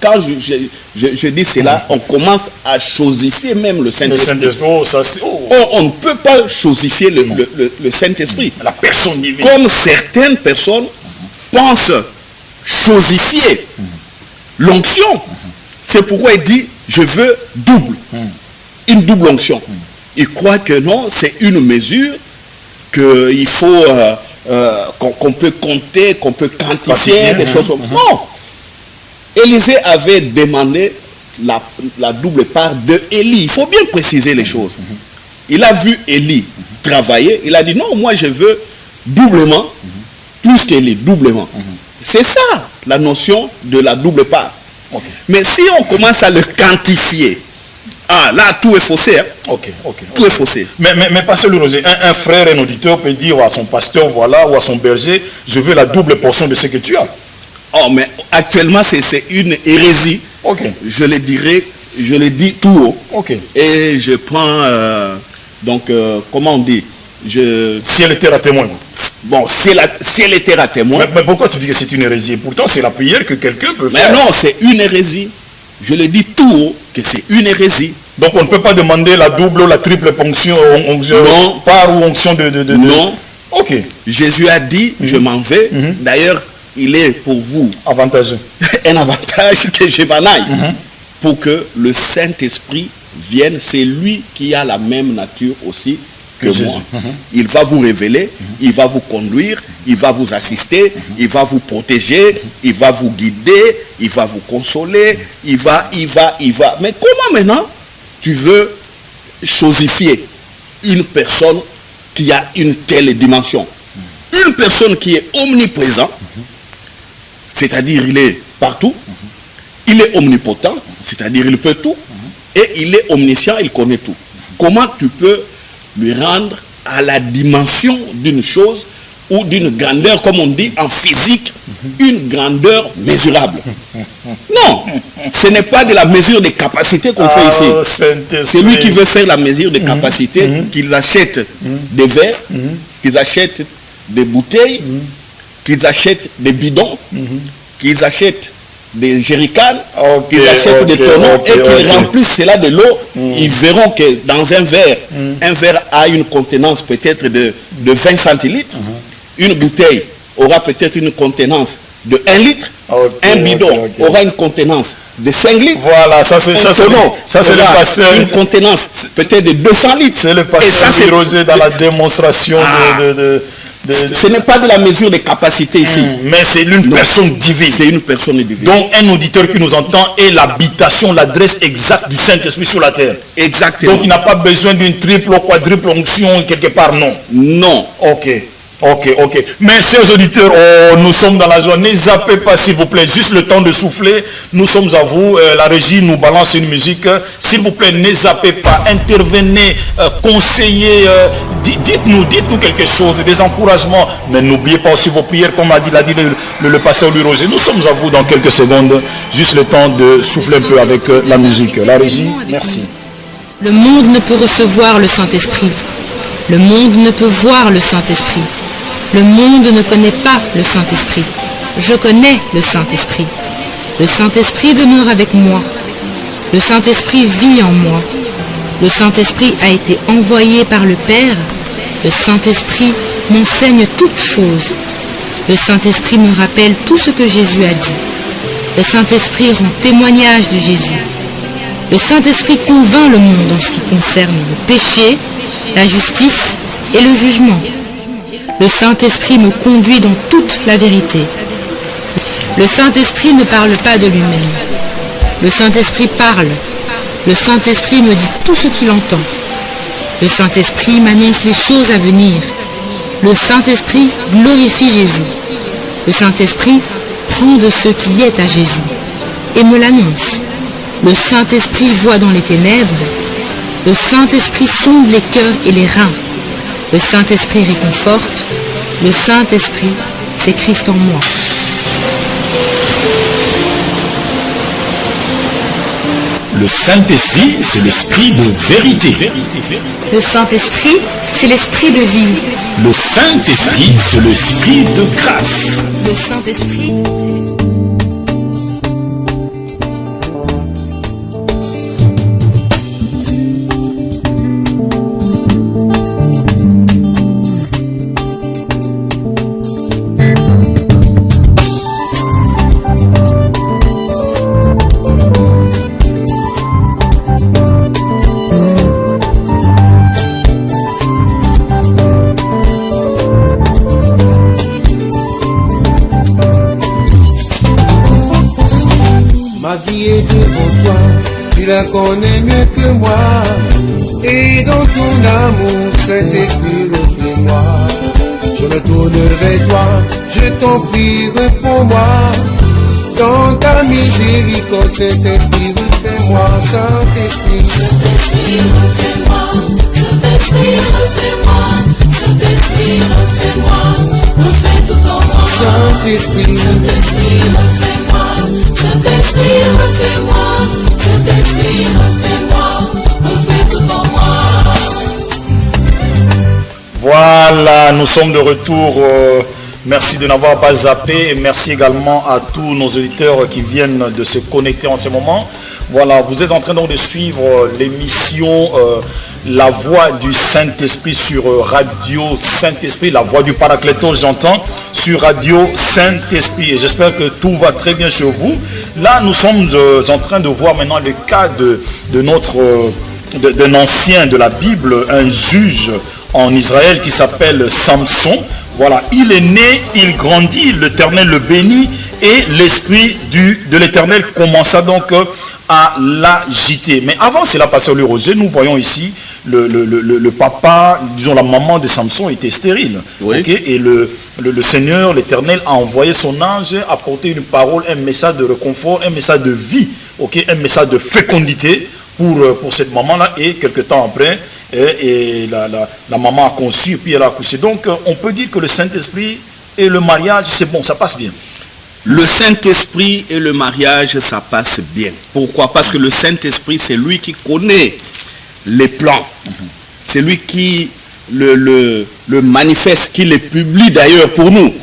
quand je dis cela, on commence à chosifier même le Saint-Esprit. On ne peut pas chosifier le Saint-Esprit. La personne divine. Comme certaines personnes pensent chosifier l'onction. C'est pourquoi il dit, je veux double. Une double onction. Il croit que non, c'est une mesure qu'il faut... qu'on peut compter, qu'on peut quantifier, des choses comme ça. Non. Élisée avait demandé la double part de Élie. Il faut bien préciser les choses. Il a vu Élie travailler. Il a dit non, moi je veux doublement, plus qu'Élie, doublement. C'est ça la notion de la double part. Mais si on commence à le quantifier, là tout est faussé. Hein? Tout est faussé. Mais Pasteur Rosé, un frère, un auditeur peut dire à son pasteur, voilà, ou à son berger, je veux la double portion de ce que tu as. Oh, mais actuellement, c'est une hérésie. Je le dirai, je le dis tout haut. Et je prends, comment on dit? Si elle était à témoin. Bon, si elle était à témoin. Mais pourquoi tu dis que c'est une hérésie? Pourtant, c'est la prière que quelqu'un peut faire. Mais non, c'est une hérésie. Je le dis tout haut que c'est une hérésie. Donc on ne peut pas demander la double ou la triple onction, non. Part ou onction de... Non. Jésus a dit, je m'en vais. D'ailleurs, il est pour vous avantageux. Un avantage que je m'en aille. Pour que le Saint-Esprit vienne. C'est lui qui a la même nature aussi que moi. Il va vous révéler, il va vous conduire, il va vous assister, il va vous protéger, il va vous guider, il va vous consoler, il va. Mais comment maintenant tu veux chosifier une personne qui a une telle dimension? Une personne qui est omniprésent, c'est-à-dire il est partout, il est omnipotent, c'est-à-dire il peut tout, et il est omniscient, il connaît tout. Comment tu peux lui rendre à la dimension d'une chose ou d'une grandeur, comme on dit en physique, une grandeur mesurable? Non, ce n'est pas de la mesure des capacités qu'on fait ici. C'est lui qui veut faire la mesure des capacités, qu'ils achètent des verres, qu'ils achètent des bouteilles, qu'ils achètent des bidons, qu'ils achètent des jerrycans, qu'ils achètent des tonneaux et qu'ils remplissent cela de l'eau. Ils verront que dans un verre a une contenance peut-être de 20 centilitres. Une bouteille aura peut-être une contenance de 1 litre. Un bidon aura une contenance de 5 litres. Voilà, ça c'est le pasteur. Une contenance peut-être de 200 litres. C'est le pasteur Rosé dans la démonstration Ce n'est pas de la mesure des capacités ici. Mais c'est une personne divine. C'est une personne divine. Donc un auditeur qui nous entend est l'habitation, l'adresse exacte du Saint-Esprit sur la terre. Exactement. Donc il n'a pas besoin d'une triple ou quadruple onction quelque part, non. Non. Ok. Mais chers auditeurs, nous sommes dans la joie. Ne zappez pas s'il vous plaît, juste le temps de souffler. Nous sommes à vous. La régie nous balance une musique. S'il vous plaît, ne zappez pas, intervenez, conseillez, dites-nous quelque chose, des encouragements. Mais n'oubliez pas aussi vos prières, comme l'a dit le pasteur Louis Roger. Nous sommes à vous dans quelques secondes. Juste le temps de souffler un peu avec la musique. La régie, merci. Le monde ne peut recevoir le Saint-Esprit. Le monde ne peut voir le Saint-Esprit. Le monde ne connaît pas le Saint-Esprit. Je connais le Saint-Esprit. Le Saint-Esprit demeure avec moi. Le Saint-Esprit vit en moi. Le Saint-Esprit a été envoyé par le Père. Le Saint-Esprit m'enseigne toutes choses. Le Saint-Esprit me rappelle tout ce que Jésus a dit. Le Saint-Esprit rend témoignage de Jésus. Le Saint-Esprit convainc le monde en ce qui concerne le péché, la justice et le jugement. Le Saint-Esprit me conduit dans toute la vérité. Le Saint-Esprit ne parle pas de lui-même. Le Saint-Esprit parle. Le Saint-Esprit me dit tout ce qu'il entend. Le Saint-Esprit m'annonce les choses à venir. Le Saint-Esprit glorifie Jésus. Le Saint-Esprit prend de ce qui est à Jésus et me l'annonce. Le Saint-Esprit voit dans les ténèbres. Le Saint-Esprit sonde les cœurs et les reins. Le Saint-Esprit réconforte. Le Saint-Esprit, c'est Christ en moi. Le Saint-Esprit, c'est l'esprit de vérité. Le Saint-Esprit, c'est l'esprit de vie. Le Saint-Esprit, c'est l'esprit de grâce. Le Saint-Esprit, tu la connais mieux que moi, et dans ton amour, cet esprit refais-moi. Je me tourne vers toi, je t'en prie, réponds-moi. Dans ta miséricorde, cet esprit refais-moi, Saint-Esprit. Saint-Esprit refais-moi, Saint-Esprit refais-moi, Saint-Esprit refais-moi, refais tout en moi. Saint-Esprit, Saint-Esprit refais-moi, Saint-Esprit refais-moi, Saint-Esprit refais-moi, refais tout en moi. Voilà, nous sommes de retour. Merci de n'avoir pas zappé et merci également à tous nos auditeurs qui viennent de se connecter en ce moment. Voilà, vous êtes en train donc de suivre l'émission La Voix du Saint-Esprit sur Radio Saint-Esprit, La Voix du Paraclétos, j'entends, sur Radio Saint-Esprit. Et j'espère que tout va très bien chez vous. Là, nous sommes en train de voir maintenant le cas d'un ancien de la Bible, un juge en Israël qui s'appelle Samson. Voilà, il est né, il grandit, l'Éternel le bénit et l'Esprit de l'Éternel commença donc à l'agiter. Mais avant cela, pasteur Louis Roger, nous voyons ici le papa, disons la maman de Samson était stérile. Oui. Okay? Et le Seigneur, l'Éternel a envoyé son ange apporter une parole, un message de réconfort, un message de vie, okay? Un message de fécondité pour cette maman-là. Et quelque temps après, et la maman a conçu et puis elle a accouché. Donc on peut dire que le Saint-Esprit et le mariage, c'est bon, ça passe bien. Le Saint-Esprit et le mariage, ça passe bien. Pourquoi? Parce que le Saint-Esprit, c'est lui qui connaît les plans. C'est lui qui le manifeste, qui les publie d'ailleurs pour nous.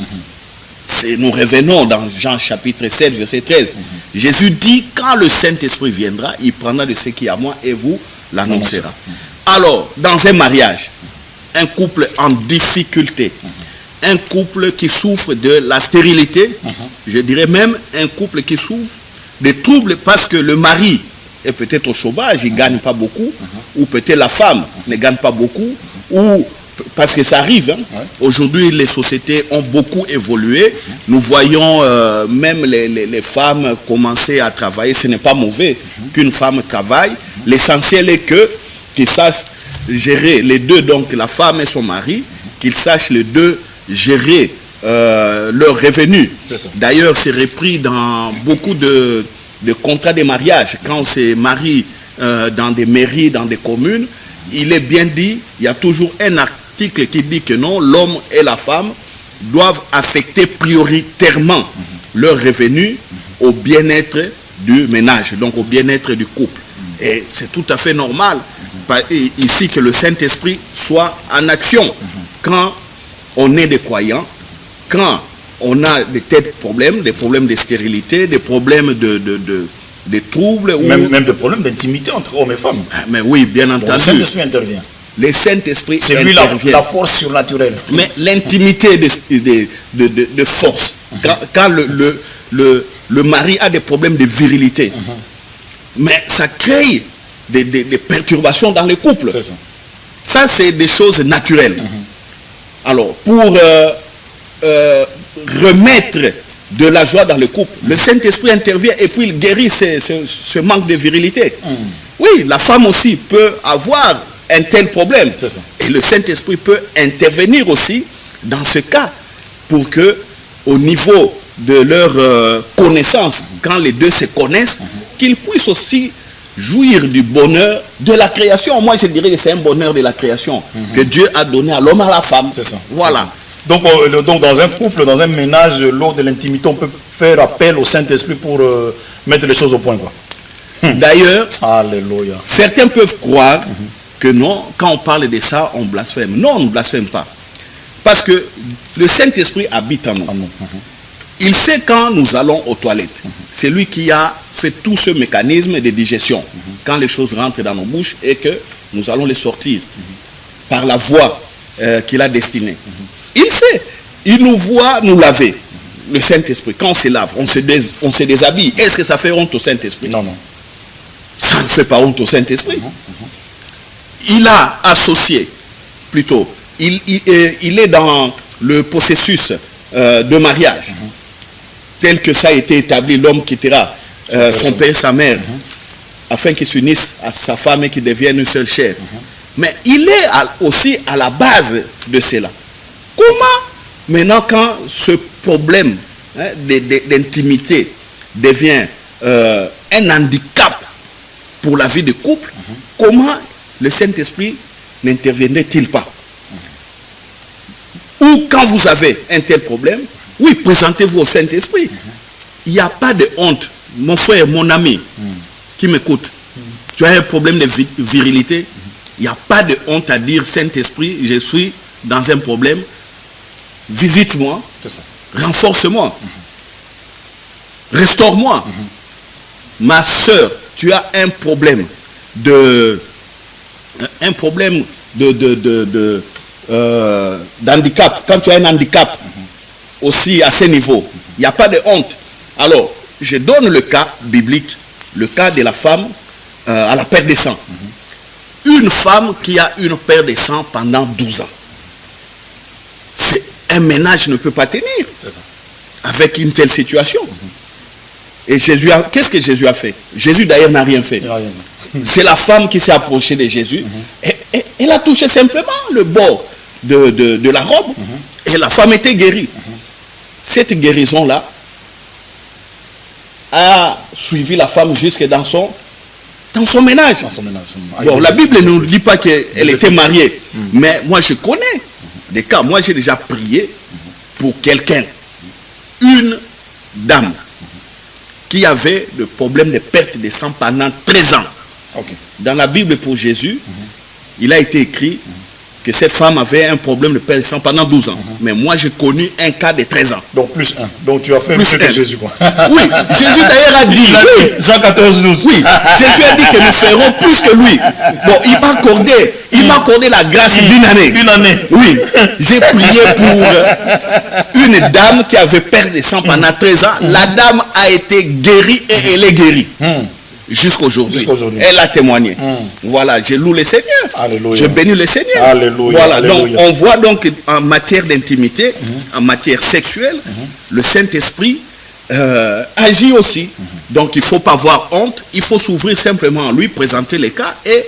Nous revenons dans Jean chapitre 7, verset 13. Jésus dit, quand le Saint-Esprit viendra, il prendra de ce qui est à moi et vous l'annoncera. Alors, dans un mariage, un couple en difficulté, un couple qui souffre de la stérilité, je dirais même un couple qui souffre des troubles parce que le mari est peut-être au chômage, il ne gagne pas beaucoup, ou peut-être la femme ne gagne pas beaucoup, ou parce que ça arrive. Hein. Ouais. Aujourd'hui, les sociétés ont beaucoup évolué. Nous voyons même les femmes commencer à travailler. Ce n'est pas mauvais qu'une femme travaille. L'essentiel est qu'ils sachent gérer les deux, donc la femme et son mari, qu'ils sachent les deux gérer leurs revenus. D'ailleurs, c'est repris dans beaucoup de contrats de mariage. Quand on se marie dans des mairies, dans des communes, il est bien dit, il y a toujours un article qui dit que non, l'homme et la femme doivent affecter prioritairement leurs revenus au bien-être du ménage, donc au bien-être du couple. Et c'est tout à fait normal ici que le Saint-Esprit soit en action. Quand on est des croyants, quand on a des tels problèmes, des problèmes de stérilité, des problèmes de troubles. Même des problèmes d'intimité entre hommes et femmes. Mais oui, bien entendu. Le Saint-Esprit intervient. Le Saint-Esprit c'est lui la force surnaturelle. Mais l'intimité de force, quand le mari a des problèmes de virilité, mais ça crée des perturbations dans le couple. Ça, c'est des choses naturelles. Alors, pour remettre de la joie dans le couple, le Saint-Esprit intervient et puis il guérit ce manque de virilité. Oui, la femme aussi peut avoir un tel problème. Et le Saint-Esprit peut intervenir aussi dans ce cas pour que, au niveau de leur connaissance, quand les deux se connaissent, qu'ils puissent aussi jouir du bonheur de la création. Moi, je dirais que c'est un bonheur de la création que Dieu a donné à l'homme et à la femme. C'est ça. Voilà. Donc, dans un couple, dans un ménage, lors de l'intimité, on peut faire appel au Saint-Esprit pour mettre les choses au point, quoi. D'ailleurs, Alléluia. Certains peuvent croire que non, quand on parle de ça, on blasphème. Non, on ne blasphème pas. Parce que le Saint-Esprit habite en nous. Il sait quand nous allons aux toilettes. C'est lui qui a fait tout ce mécanisme de digestion. Quand les choses rentrent dans nos bouches et que nous allons les sortir par la voie qu'il a destinée. Il sait. Il nous voit nous laver. Le Saint-Esprit, quand on se lave, on se déshabille. Est-ce que ça fait honte au Saint-Esprit? Non, non. Ça ne fait pas honte au Saint-Esprit. Il a associé, plutôt, il est dans le processus de mariage, tel que ça a été établi. L'homme quittera son père et sa mère, afin qu'ils s'unissent à sa femme et qu'ils deviennent une seule chair. Mais il est aussi à la base de cela. Comment, maintenant, quand ce problème d'intimité devient un handicap pour la vie de couple, comment le Saint-Esprit n'interviendrait-il pas? Ou quand vous avez un tel problème, oui, présentez-vous au Saint-Esprit. Il n'y a pas de honte. Mon frère, mon ami, qui m'écoute, tu as un problème de virilité, il n'y a pas de honte à dire, Saint-Esprit, je suis dans un problème, visite-moi, renforce-moi, restaure-moi. Ma soeur, tu as un problème d'handicap. Quand tu as un handicap aussi à ce niveau, il n'y a pas de honte. Alors, je donne le cas biblique, le cas de la femme à la perte de sang. Une femme qui a une perte de sang pendant 12 ans. Un ménage ne peut pas tenir avec une telle situation. Et Jésus qu'est-ce que Jésus a fait? Jésus d'ailleurs n'a rien fait. C'est la femme qui s'est approchée de Jésus. Et elle a touché simplement le bord de la robe. Et la femme était guérie. Cette guérison-là a suivi la femme jusque dans son ménage. Bon, la Bible ne nous dit pas qu'elle était mariée. Mais moi je connais des cas. Moi j'ai déjà prié pour quelqu'un. Une dame qui avait le problème de perte de sang pendant 13 ans. Dans la Bible pour Jésus, il a été écrit que cette femme avait un problème de perte de sang pendant 12 ans. Mais moi, j'ai connu un cas de 13 ans. Donc plus un. Donc tu as fait plus que Jésus, quoi. Oui, Jésus d'ailleurs a dit, Jean 14, 12. Oui, Jésus a dit que nous ferons plus que lui. Bon, il m'a accordé la grâce d'une année. Une année. Oui, j'ai prié pour une dame qui avait perdu de sang pendant 13 ans. La dame a été guérie et elle est guérie. jusqu'aujourd'hui. Jusqu'aujourd'hui. Elle a témoigné. Voilà, je loue le Seigneur. Alléluia. Je bénis le Seigneur. Alléluia. Voilà, Alléluia. donc on voit donc en matière d'intimité, en matière sexuelle, le Saint-Esprit agit aussi. Donc il ne faut pas avoir honte, il faut s'ouvrir simplement à lui, présenter les cas et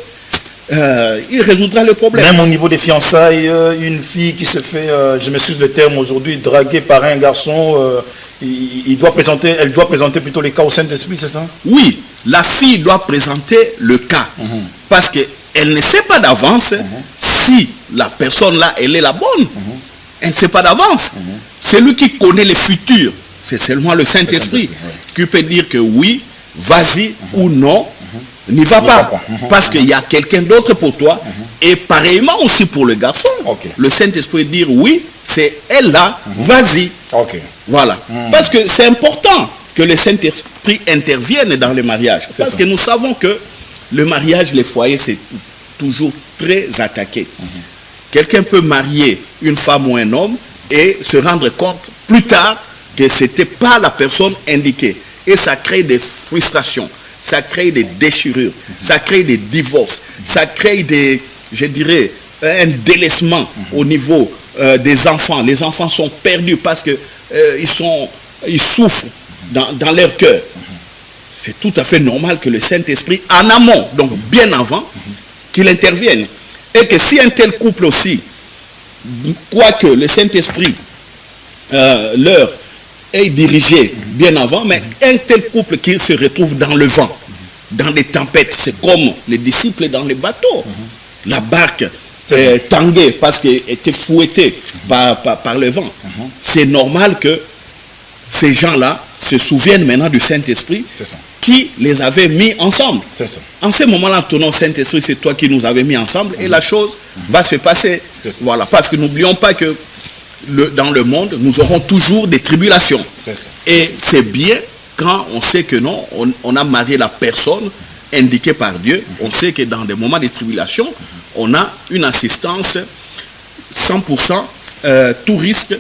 il résoudra le problème. Même au niveau des fiançailles, une fille qui se fait, je m'excuse le terme aujourd'hui, draguée par un garçon, elle doit présenter plutôt les cas au Saint-Esprit, c'est ça? Oui, la fille doit présenter le cas parce qu'elle ne sait pas d'avance si la personne là, elle est la bonne. Elle ne sait pas d'avance. Celui qui connaît le futur, c'est seulement le Saint-Esprit qui peut dire que oui, vas-y ou non. N'y va pas, parce qu'il y a quelqu'un d'autre pour toi, et pareillement aussi pour le garçon. Le Saint-Esprit dire oui, c'est elle là, vas-y. Voilà, parce que c'est important que le Saint-Esprit intervienne dans le mariage, parce que nous savons que le mariage, les foyers, c'est toujours très attaqué. Quelqu'un peut marier une femme ou un homme et se rendre compte plus tard que ce n'était pas la personne indiquée, et ça crée des frustrations. Ça crée des déchirures, ça crée des divorces, ça crée des, je dirais, un délaissement au niveau des enfants. Les enfants sont perdus parce que ils souffrent dans leur cœur. C'est tout à fait normal que le Saint-Esprit, en amont, donc bien avant, qu'il intervienne. Et que si un tel couple aussi, quoique le Saint-Esprit leur est dirigé bien avant, mais un tel couple qui se retrouve dans le vent, dans des tempêtes, c'est comme les disciples dans les bateaux. La barque tanguée parce qu'elle était fouettée par le vent. C'est normal que ces gens-là se souviennent maintenant du Saint-Esprit qui les avait mis ensemble. En ce moment-là, ton nom Saint-Esprit, c'est toi qui nous avais mis ensemble et la chose va se passer. Voilà, parce que n'oublions pas que dans le monde, nous aurons toujours des tribulations. Et c'est bien quand on sait que non, on a marié la personne indiquée par Dieu. On sait que dans des moments de tribulation, on a une assistance 100% tout risque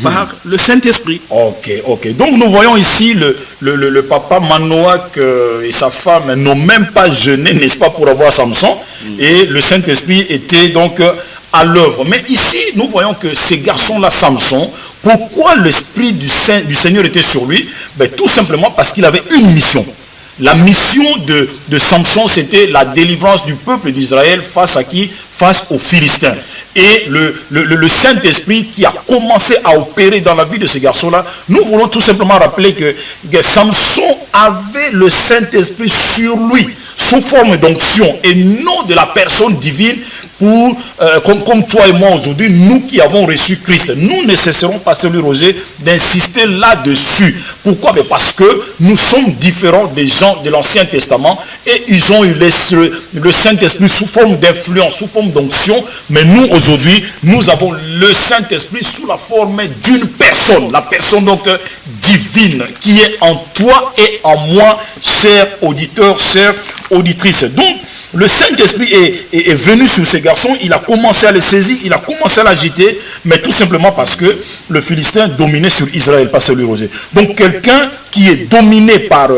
par le Saint-Esprit. Ok. Donc nous voyons ici le papa Manoak et sa femme n'ont même pas jeûné, n'est-ce pas, pour avoir Samson. Et le Saint-Esprit était donc à l'œuvre. Mais ici, nous voyons que ces garçons-là, Samson, pourquoi l'Esprit du Seigneur était sur lui? Tout simplement parce qu'il avait une mission. La mission de Samson, c'était la délivrance du peuple d'Israël face à qui? Face aux Philistins. Et le Saint-Esprit qui a commencé à opérer dans la vie de ces garçons-là, nous voulons tout simplement rappeler que Samson avait le Saint-Esprit sur lui, sous forme d'onction, et non de la personne divine, comme toi et moi aujourd'hui, nous qui avons reçu Christ. Nous ne cesserons pas, celui Roger, d'insister là-dessus. Pourquoi? Parce que nous sommes différents des gens de l'Ancien Testament, et ils ont eu le Saint-Esprit sous forme d'influence, sous forme d'onction, mais nous aujourd'hui, nous avons le Saint-Esprit sous la forme d'une personne, la personne donc divine qui est en toi et en moi, chers auditeurs, chères auditrices. Donc, le Saint-Esprit est venu sur ces garçons, il a commencé à les saisir, il a commencé à l'agiter, mais tout simplement parce que le Philistin dominait sur Israël, pas celui Roger. Donc quelqu'un qui est dominé par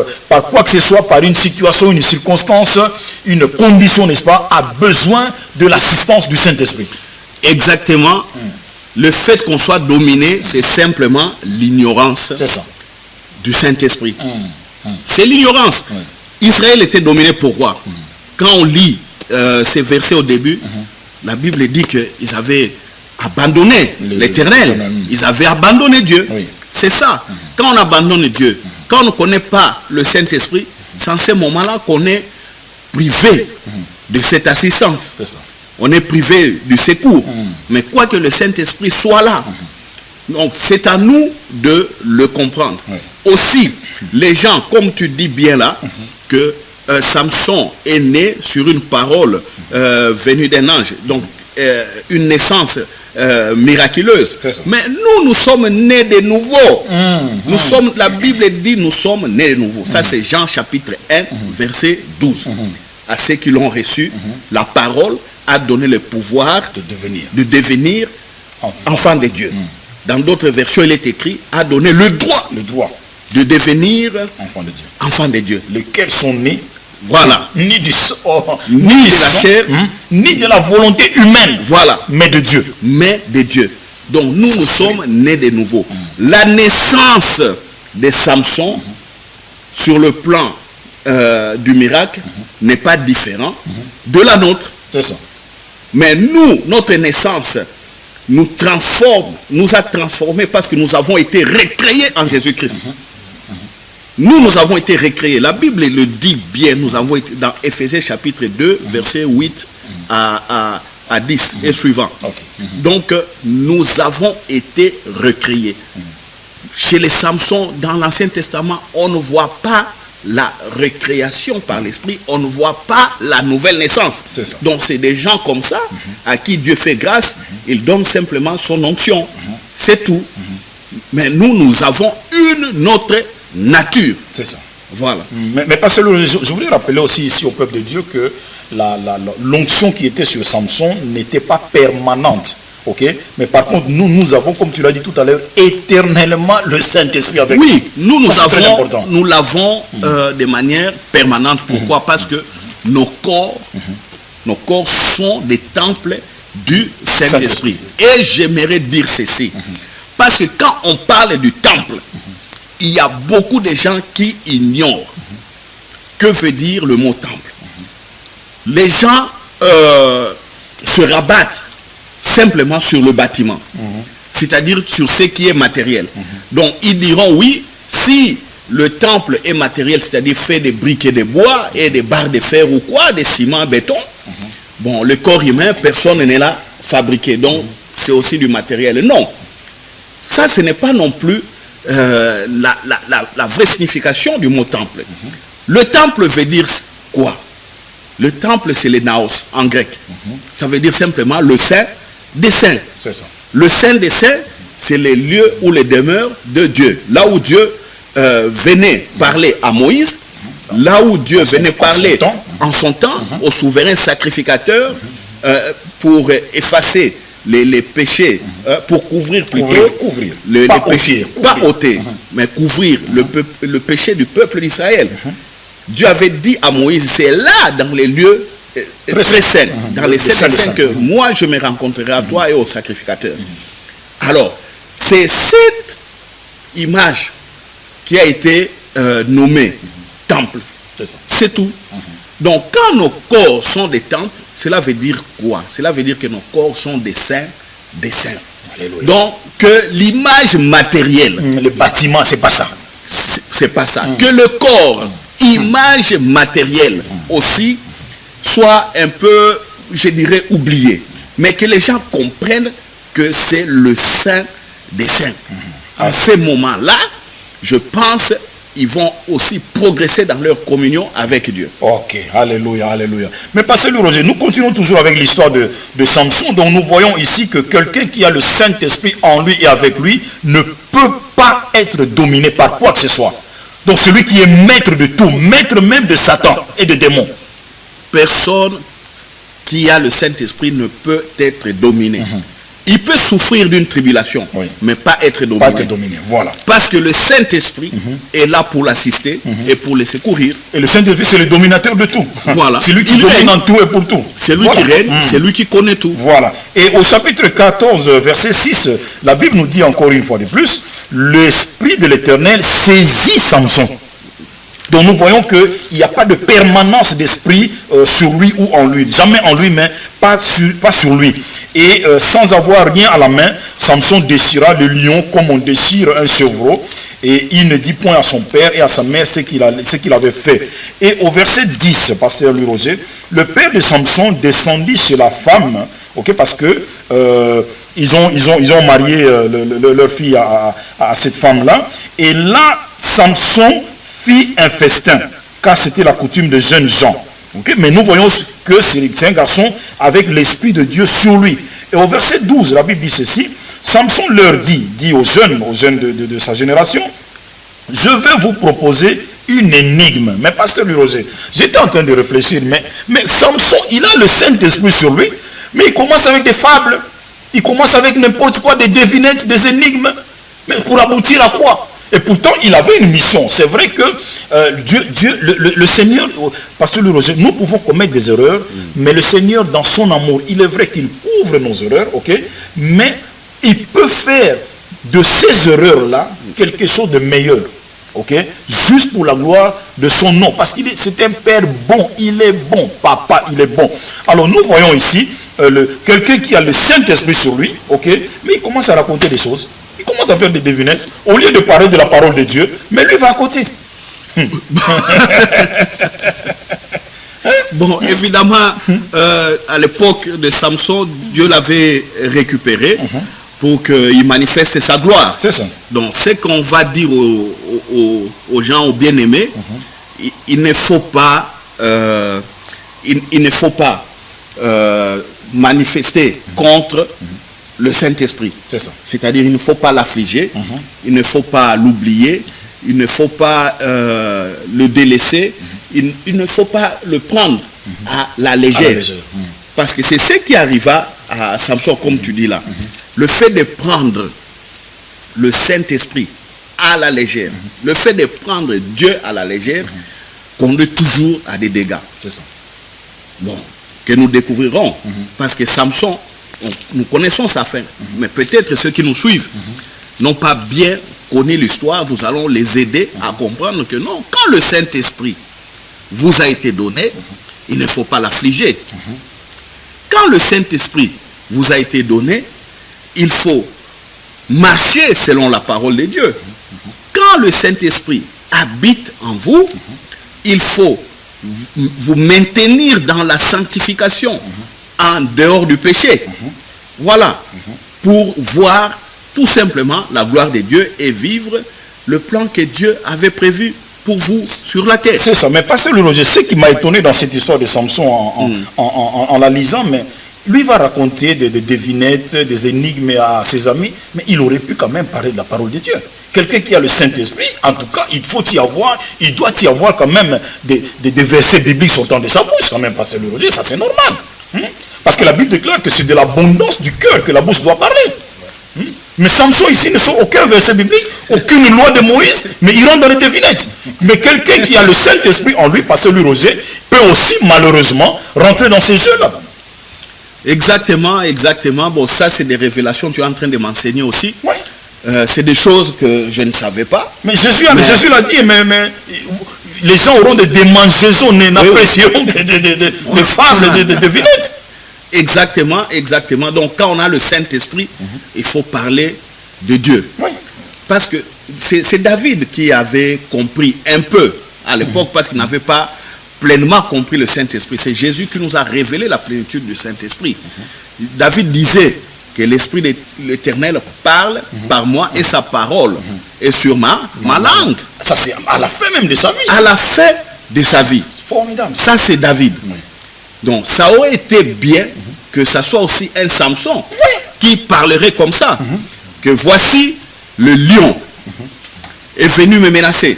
quoi que ce soit, par une situation, une circonstance, une condition, n'est-ce pas, a besoin de l'assistance du Saint-Esprit. Exactement. Le fait qu'on soit dominé, c'est simplement l'ignorance du Saint-Esprit. C'est l'ignorance. Israël était dominé pourquoi? Quand on lit ces versets au début, la Bible dit qu'ils avaient abandonné l'Éternel. Ils avaient abandonné Dieu. C'est ça. Quand on abandonne Dieu, quand on ne connaît pas le Saint-Esprit, c'est en ce moment-là qu'on est privé de cette assistance. On est privé du secours. Mais quoi que le Saint-Esprit soit là, donc c'est à nous de le comprendre. Aussi, les gens, comme tu dis bien là, que Samson est né sur une parole venue d'un ange, donc une naissance miraculeuse. Mais nous sommes nés de nouveau. La Bible dit nous sommes nés de nouveau. Ça c'est Jean chapitre 1, verset 12. À ceux qui l'ont reçu, la parole a donné le pouvoir de devenir enfant de Dieu. Dans d'autres versions, il est écrit, a donné le droit de devenir enfants de Dieu. Lesquels sont nés, voilà, ni du ni de la chair, ni de la volonté humaine, voilà, mais de Dieu. Mais de Dieu. Donc nous sommes nés de nouveau. La naissance de Samson sur le plan du miracle n'est pas différent de la nôtre. C'est ça. Mais notre naissance nous a transformés parce que nous avons été recréés en Jésus-Christ. Nous avons été recréés. La Bible le dit bien. Nous avons été dans Éphésiens chapitre 2, versets 8 à 10 et suivant. Donc, nous avons été recréés. Chez les Samson, dans l'Ancien Testament, on ne voit pas la recréation par l'esprit, on ne voit pas la nouvelle naissance. Donc c'est des gens comme ça à qui Dieu fait grâce, il donne simplement son onction. C'est tout. Mais nous avons une autre nature. C'est ça. Voilà. Mais parce que je voulais rappeler aussi ici au peuple de Dieu que l'onction qui était sur Samson n'était pas permanente. Ok, mais par contre, nous avons, comme tu l'as dit tout à l'heure, éternellement le Saint-Esprit avec nous. Oui, nous l'avons de manière permanente. Pourquoi? Parce que nos corps sont des temples du Saint-Esprit. Et j'aimerais dire ceci. Parce que quand on parle du temple, il y a beaucoup de gens qui ignorent que veut dire le mot temple. Les gens se rabattent simplement sur le bâtiment, c'est-à-dire sur ce qui est matériel. Donc ils diront oui, si le temple est matériel, c'est-à-dire fait de briques et de bois et des barres de fer ou quoi, des ciments, béton, bon, le corps humain, personne ne l'a fabriqué, donc c'est aussi du matériel. Non, ça ce n'est pas non plus la vraie signification du mot temple. Le temple veut dire quoi? Le temple c'est le naos en grec, ça veut dire simplement le saint des saints. C'est ça. Le saint des saints, c'est les lieux où les demeures de Dieu. Là où Dieu venait parler à Moïse, là où Dieu venait parler en son temps au souverain sacrificateur pour effacer les péchés, pour couvrir plutôt les péchés, pas ôter, mais couvrir le péché du peuple d'Israël. Dieu avait dit à Moïse, c'est là dans les lieux très saints, dans les saints que moi je me rencontrerai à toi et au sacrificateur. Alors, c'est cette image qui a été nommée temple. C'est tout. Donc, quand nos corps sont des temples, cela veut dire quoi? Cela veut dire que nos corps sont des saints, des saints. Alléluia. Donc, que l'image matérielle, le bâtiment, c'est pas ça. C'est pas ça. Que le corps, image matérielle aussi, soit un peu, je dirais, oublié. Mais que les gens comprennent que c'est le saint des saints. À ce moment-là, je pense ils vont aussi progresser dans leur communion avec Dieu. Ok, alléluia, alléluia. Mais pasteur Roger, nous continuons toujours avec l'histoire de Samson, dont nous voyons ici que quelqu'un qui a le Saint-Esprit en lui et avec lui ne peut pas être dominé par quoi que ce soit. Donc celui qui est maître de tout, maître même de Satan et de démons. Personne qui a le Saint-Esprit ne peut être dominé. Il peut souffrir d'une tribulation, mais pas être dominé. Pas être dominé, voilà. Parce que le Saint-Esprit est là pour l'assister et pour le secourir. Et le Saint-Esprit, c'est le dominateur de tout. Voilà. C'est lui qui domine en tout et pour tout. C'est lui qui règne, c'est lui qui connaît tout. Voilà. Et au chapitre 14, verset 6, la Bible nous dit encore une fois de plus, l'Esprit de l'Éternel saisit Samson. Donc nous voyons qu'il n'y a pas de permanence d'esprit sur lui ou en lui. Jamais en lui, mais pas sur lui. Et sans avoir rien à la main, Samson déchira le lion comme on déchire un chevreau. Et il ne dit point à son père et à sa mère ce qu'il avait fait. Et au verset 10, pasteur Louis Roger, le père de Samson descendit chez la femme, parce que ils ont marié leur fille à cette femme-là. Et là, Samson fit un festin, car c'était la coutume des jeunes gens. Mais nous voyons que c'est un garçon avec l'Esprit de Dieu sur lui. Et au verset 12, la Bible dit ceci, Samson leur dit aux jeunes de sa génération, je vais vous proposer une énigme. Mais pasteur Roger, j'étais en train de réfléchir, mais Samson, il a le Saint-Esprit sur lui, mais il commence avec des fables, il commence avec n'importe quoi, des devinettes, des énigmes, mais pour aboutir à quoi? Et pourtant, il avait une mission. C'est vrai que le Seigneur, Pasteur Louis Roger, nous pouvons commettre des erreurs, mais le Seigneur, dans son amour, il est vrai qu'il couvre nos erreurs, ok, mais il peut faire de ces erreurs-là quelque chose de meilleur. Ok, juste pour la gloire de son nom, parce qu'il c'est un père bon, il est bon, papa, il est bon. Alors nous voyons ici quelqu'un qui a le Saint-Esprit sur lui, ok, mais il commence à raconter des choses, il commence à faire des devinettes, au lieu de parler de la parole de Dieu, mais lui va à côté. Bon, évidemment, à l'époque de Samson, Dieu l'avait récupéré pour qu'il manifeste sa gloire. C'est ça. Donc, ce qu'on va dire aux gens, aux bien-aimés, il ne faut pas, manifester contre le Saint-Esprit. C'est ça. C'est-à-dire, il ne faut pas l'affliger, il ne faut pas l'oublier, il ne faut pas le délaisser, il ne faut pas le prendre à la légère. Parce que c'est ce qui arriva à Samson, comme tu dis là. Le fait de prendre le Saint-Esprit à la légère, le fait de prendre Dieu à la légère, conduit toujours à des dégâts. C'est ça. Bon, que nous découvrirons. Parce que Samson, nous connaissons sa fin. Mais peut-être ceux qui nous suivent n'ont pas bien connu l'histoire. Nous allons les aider à comprendre que non, quand le Saint-Esprit vous a été donné, il ne faut pas l'affliger. Quand le Saint-Esprit vous a été donné, il faut marcher selon la parole de Dieu. Quand le Saint-Esprit habite en vous, il faut vous maintenir dans la sanctification, en dehors du péché. Voilà, pour voir tout simplement la gloire de Dieu et vivre le plan que Dieu avait prévu pour vous sur la terre. C'est ça, mais Pasteur Louis Roger, ce qui m'a étonné dans cette histoire de Samson en la lisant, mais lui va raconter des devinettes, des énigmes à ses amis, mais il aurait pu quand même parler de la parole de Dieu. Quelqu'un qui a le Saint-Esprit, en tout cas, il doit y avoir quand même des versets bibliques sortant de sa bouche, quand même, Pasteur Louis Roger, ça c'est normal. Parce que la Bible déclare que c'est de l'abondance du cœur que la bouche doit parler. Mais Samson ici ne sort aucun verset biblique, aucune loi de Moïse, mais il rentre dans les devinettes. Mais quelqu'un qui a le Saint-Esprit en lui, Pasteur Louis Roger, peut aussi malheureusement rentrer dans ces jeux-là. Exactement, exactement. Bon, ça c'est des révélations, tu es en train de m'enseigner aussi. Oui. C'est des choses que je ne savais pas. Mais Jésus l'a dit, mais les gens auront des démangeaisons, n'apprécieront que des fables, des devinettes. Exactement, exactement. Donc quand on a le Saint-Esprit, il faut parler de Dieu. Oui. Parce que c'est David qui avait compris un peu à l'époque, parce qu'il n'avait pas pleinement compris le Saint-Esprit. C'est Jésus qui nous a révélé la plénitude du Saint-Esprit. David disait que l'Esprit de l'Éternel parle par moi et sa parole est sur ma langue. Ça c'est à la fin même de sa vie. À la fin de sa vie. Formidable. Ça c'est David. Donc ça aurait été bien que ça soit aussi un Samson qui parlerait comme ça. Que voici le lion est venu me menacer.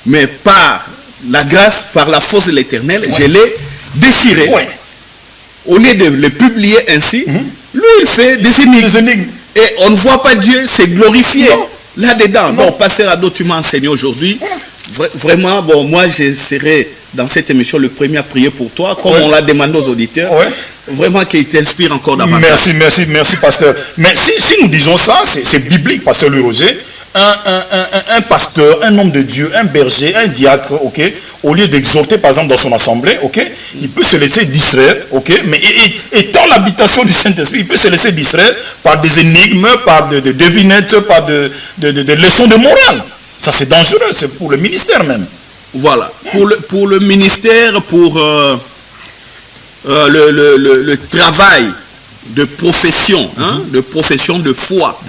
Mais par la grâce, par la force de l'Éternel, je l'ai déchiré. Au lieu de le publier ainsi, lui il fait des énigmes. Et on ne voit pas Dieu se glorifier là-dedans. Donc, Pasteur Ado, tu m'as enseigné aujourd'hui. Vraiment, bon, moi je serai dans cette émission le premier à prier pour toi, comme on l'a demandé aux auditeurs. Vraiment qu'il t'inspire encore davantage. Merci, pasteur. Mais si nous disons ça, c'est biblique, Pasteur Louis Roger. Un pasteur, un homme de Dieu, un berger, un diacre, ok, au lieu d'exhorter par exemple dans son assemblée, ok, il peut se laisser distraire, ok, mais étant l'habitation du Saint-Esprit, il peut se laisser distraire par des énigmes, par des devinettes, par des leçons de morale. Ça c'est dangereux, c'est pour le ministère même. Voilà, pour le ministère, pour le travail de profession, de profession de foi,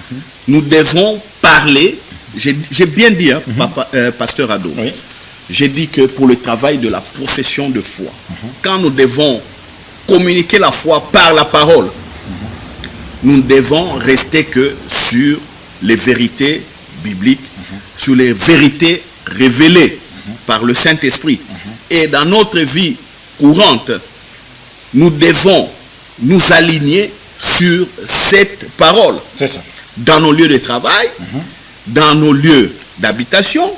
nous devons parler, j'ai bien dit, Pasteur Ado, j'ai dit que pour le travail de la profession de foi, quand nous devons communiquer la foi par la parole, nous ne devons rester que sur les vérités bibliques, sur les vérités révélées par le Saint-Esprit. Et dans notre vie courante, nous devons nous aligner sur cette parole. C'est ça. Dans nos lieux de travail, dans nos lieux d'habitation,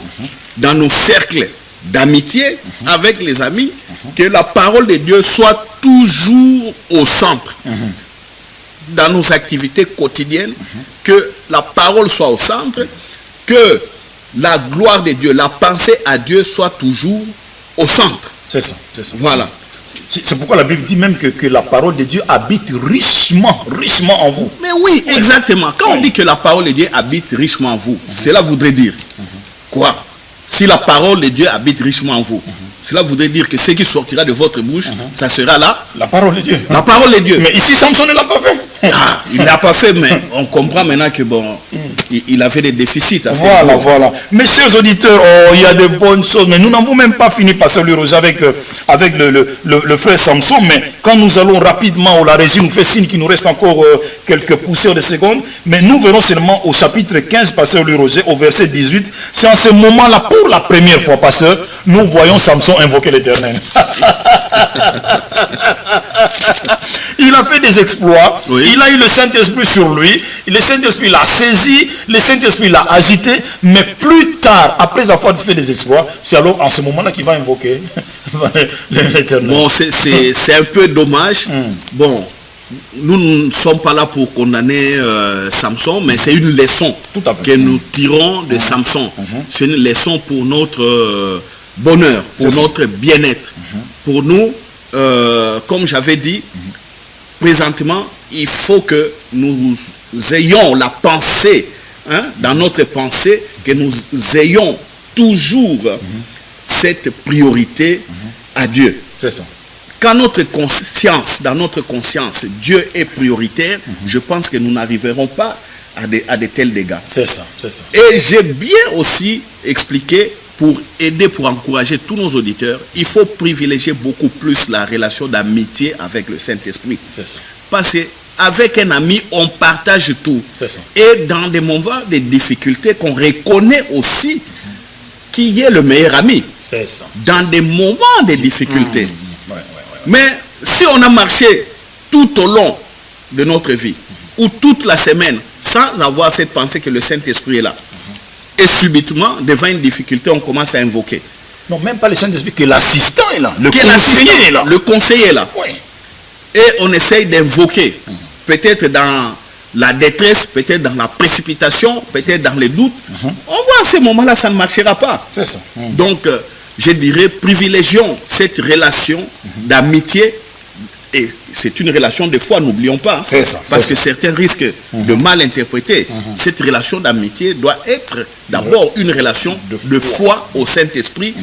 dans nos cercles d'amitié avec les amis, que la parole de Dieu soit toujours au centre. Dans nos activités quotidiennes, que la parole soit au centre, que la gloire de Dieu, la pensée à Dieu soit toujours au centre. C'est ça, c'est ça. Voilà. C'est pourquoi la Bible dit même que la parole de Dieu habite richement en vous. Mais oui, exactement. Quand on dit que la parole de Dieu habite richement en vous, cela voudrait dire quoi? Si la parole de Dieu habite richement en vous, cela voudrait dire que ce qui sortira de votre bouche, ça sera là. La parole de Dieu. La parole de Dieu. Mais ici, Samson ne l'a pas fait. Ah, il ne l'a pas fait, mais on comprend maintenant que bon, il avait des déficits. Voilà. Mes chers auditeurs, il y a de bonnes choses, mais nous n'avons même pas fini par saluer avec le frère Samson, mais quand nous allons rapidement, la régie nous fait signe qu'il nous reste encore quelques poussières de secondes, mais nous verrons seulement au chapitre 15, pasteur Louis Roger, au verset 18. C'est en ce moment-là, pour la première fois, pasteur, nous voyons Samson invoquer l'Éternel. Il a fait des exploits, il a eu le Saint-Esprit sur lui, le Saint-Esprit l'a saisi, le Saint-Esprit l'a agité, mais plus tard, après avoir fait des exploits, c'est alors en ce moment-là qu'il va invoquer l'Éternel. Bon, c'est un peu dommage. Bon, nous ne sommes pas là pour condamner Samson, mais c'est une leçon que nous tirons de Samson. C'est une leçon pour notre bonheur, pour notre bien-être. Pour nous, comme j'avais dit, présentement, il faut que nous ayons la pensée, dans notre pensée, que nous ayons toujours cette priorité à Dieu. C'est ça. Quand notre conscience, dans notre conscience, Dieu est prioritaire, je pense que nous n'arriverons pas à de tels dégâts. C'est ça. Et j'ai bien aussi expliqué, pour aider, pour encourager tous nos auditeurs, il faut privilégier beaucoup plus la relation d'amitié avec le Saint-Esprit. Parce qu'avec un ami, on partage tout. Et dans des moments de difficultés, qu'on reconnaît aussi qui est le meilleur ami. Dans des moments de difficultés. Mais si on a marché tout au long de notre vie, ou toute la semaine, sans avoir cette pensée que le Saint-Esprit est là, et subitement, devant une difficulté, on commence à invoquer. Non, même pas le Saint-Esprit, que l'assistant est là. Le conseiller est là. Le conseiller est là. Oui. Et on essaye d'invoquer. Peut-être dans la détresse, peut-être dans la précipitation, peut-être dans les doutes. On voit à ce moment-là, ça ne marchera pas. C'est ça. Donc, je dirais, privilégions cette relation d'amitié. Et c'est une relation de foi, n'oublions pas. C'est ça. Parce que certains risquent de mal interpréter. Cette relation d'amitié doit être d'abord une relation de foi au Saint-Esprit.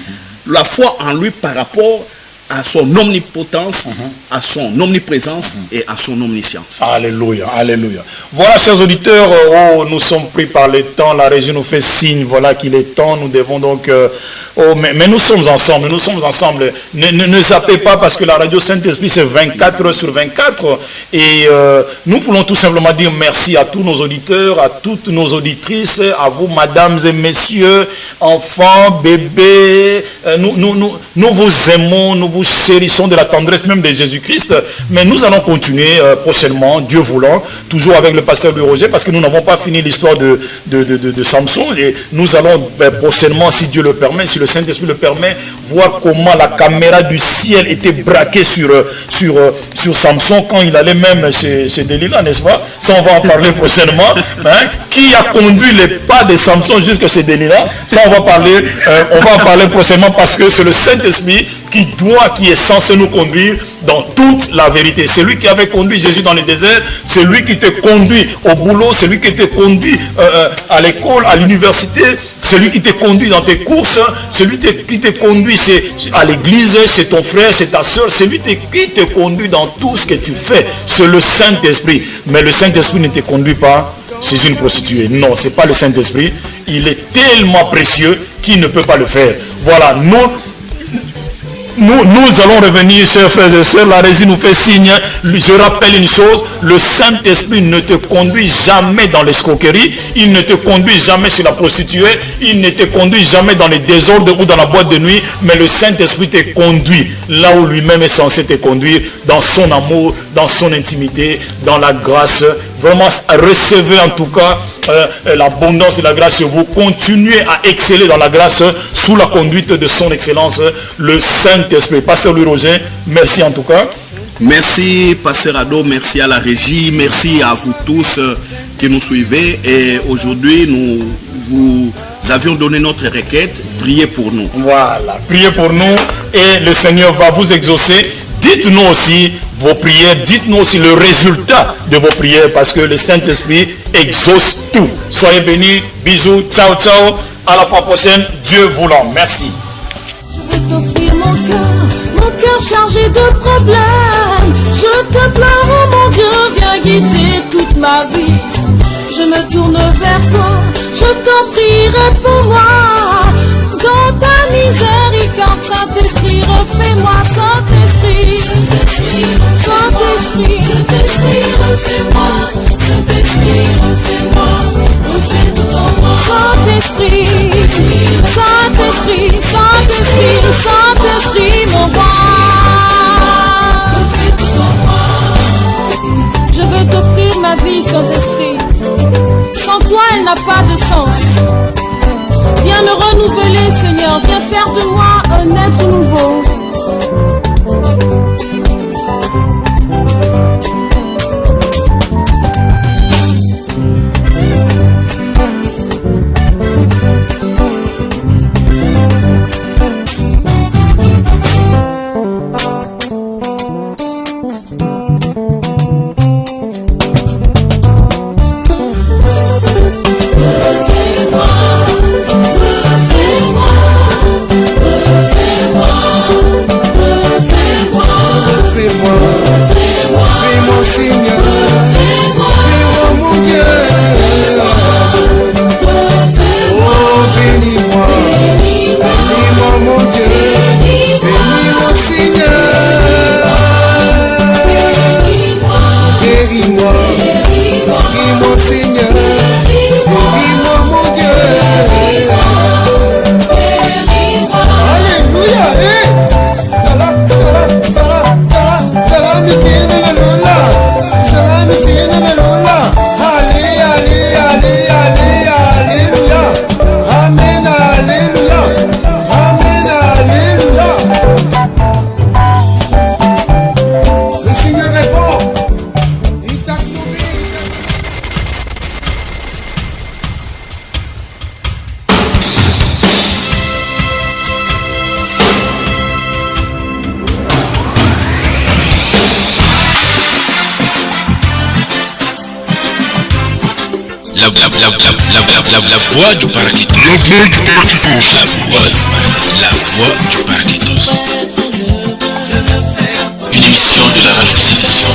La foi en lui par rapport à son omnipotence, à son omniprésence et à son omniscience. Alléluia, alléluia. Voilà, chers auditeurs, nous sommes pris par le temps. La régie nous fait signe, voilà qu'il est temps. Nous devons donc... mais nous sommes ensemble, Ne zappez pas parce que la radio Saint-Esprit, c'est 24 heures sur 24. Et nous voulons tout simplement dire merci à tous nos auditeurs, à toutes nos auditrices, à vous, mesdames et messieurs, enfants, bébés. Nous vous aimons, nous vous chérissons de la tendresse même de Jésus-Christ, mais nous allons continuer prochainement, Dieu voulant, toujours avec le pasteur Louis Roger, parce que nous n'avons pas fini l'histoire de Samson, et nous allons prochainement, si Dieu le permet, si le Saint-Esprit le permet, voir comment la caméra du ciel était braquée sur Samson quand il allait même chez Delilah, n'est-ce pas? Ça, on va en parler prochainement. Qui a conduit les pas de Samson jusqu'à chez Delilah? Ça, on va en parler prochainement, parce que c'est le Saint-Esprit qui est censé nous conduire dans toute la vérité. C'est lui qui avait conduit Jésus dans le désert, c'est lui qui te conduit au boulot, c'est lui qui te conduit à l'école, à l'université, c'est lui qui te conduit dans tes courses, c'est lui qui te conduit à l'église, c'est ton frère, c'est ta soeur, c'est lui qui te conduit dans tout ce que tu fais. C'est le Saint-Esprit. Mais le Saint-Esprit ne te conduit pas chez une prostituée. Non, ce n'est pas le Saint-Esprit. Il est tellement précieux qu'il ne peut pas le faire. Voilà, nous allons revenir, chers frères et sœurs. La régie nous fait signe. Je rappelle une chose, le Saint-Esprit ne te conduit jamais dans l'escroquerie, il ne te conduit jamais sur la prostituée, il ne te conduit jamais dans les désordres ou dans la boîte de nuit, mais le Saint-Esprit te conduit là où lui-même est censé te conduire, dans son amour, dans son intimité, dans la grâce Vraiment, recevez en tout cas l'abondance de la grâce sur vous. Continuez à exceller dans la grâce sous la conduite de son excellence, le Saint-Esprit. Pasteur Louis Roger, merci en tout cas. Merci Pasteur Ado, merci à la régie, merci à vous tous qui nous suivez. Et aujourd'hui, nous vous avions donné notre requête, priez pour nous. Voilà, priez pour nous et le Seigneur va vous exaucer. Dites-nous aussi vos prières, dites-nous aussi le résultat de vos prières parce que le Saint-Esprit exauce tout. Soyez bénis, bisous, ciao, ciao. À la fois prochaine, Dieu voulant. Merci. Je veux t'offrir mon cœur chargé de problèmes. Je te pleure, oh mon Dieu, viens guider toute ma vie. Je me tourne vers toi, je t'en prie, réponds-moi. Dans ta miséricorde, Saint-Esprit, refais-moi, Saint-Esprit. Saint-Esprit, Saint-Esprit, refais-moi. Saint-Esprit, refais-moi, refais tout en moi. Saint-Esprit, Saint-Esprit, Saint-Esprit, Saint-Esprit, mon roi. Refais tout en moi. Je veux t'offrir ma vie, Saint-Esprit. Sans toi, elle n'a pas de sens. Viens me renouveler, Seigneur. Viens faire de moi un être nouveau. La voix du paraditos. La voix du paraditos. Une émission de la radio-sélection.